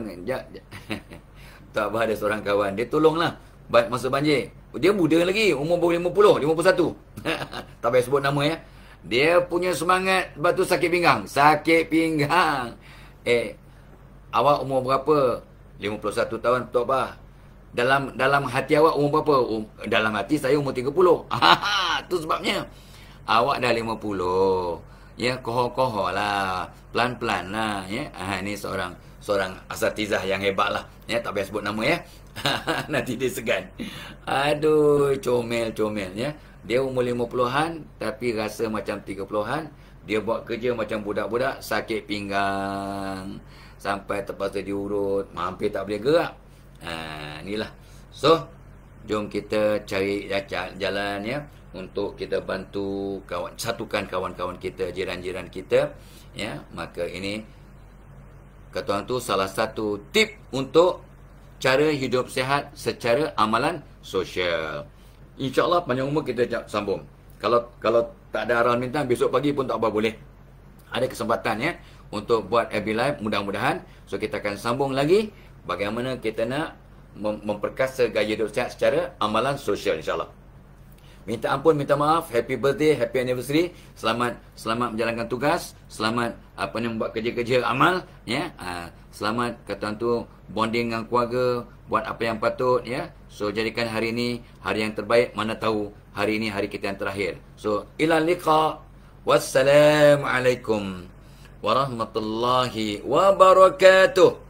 Tak apa, ada seorang kawan, dia tolonglah masa banjir. Dia muda lagi, umur baru 50, 51. Tak payah sebut nama ya. Dia punya semangat, lepas tu sakit pinggang. Awak umur berapa? 51 tahun, Tok Bah. Dalam hati awak umur berapa? Dalam hati saya umur 30. Tu sebabnya. Awak dah 50. Ya, kohoh-kohoh lah. Pelan-pelan lah. Ya. Ni seorang asatizah yang hebat lah. Ya, tak payah sebut nama ya. Nanti dia segan. Aduh, comel-comel ya. Dia umur 50-an tapi rasa macam 30-an. Dia buat kerja macam budak-budak, sakit pinggang. Sampai terpaksa diurut, hampir tak boleh gerak. Inilah. So, jom kita cari jalan ya untuk kita bantu satukan kawan-kawan kita, jiran-jiran kita ya. Maka ini kata tu salah satu tip untuk cara hidup sihat secara amalan sosial. InsyaAllah panjang umur kita sambung. Kalau tak ada arahan bintang, besok pagi pun tak apa boleh. Ada kesempatan ya untuk buat FB Live, mudah-mudahan. So kita akan sambung lagi bagaimana kita nak memperkasa gaya hidup sihat secara amalan sosial, insyaAllah. Minta ampun, minta maaf, happy birthday, happy anniversary. Selamat menjalankan tugas, selamat buat kerja-kerja amal ya. Selamat kata tu bonding dengan keluarga, buat apa yang patut ya. So jadikan hari ini hari yang terbaik, mana tahu hari ini hari kita yang terakhir. So ila liqa. Wassalamualaikum warahmatullahi wabarakatuh.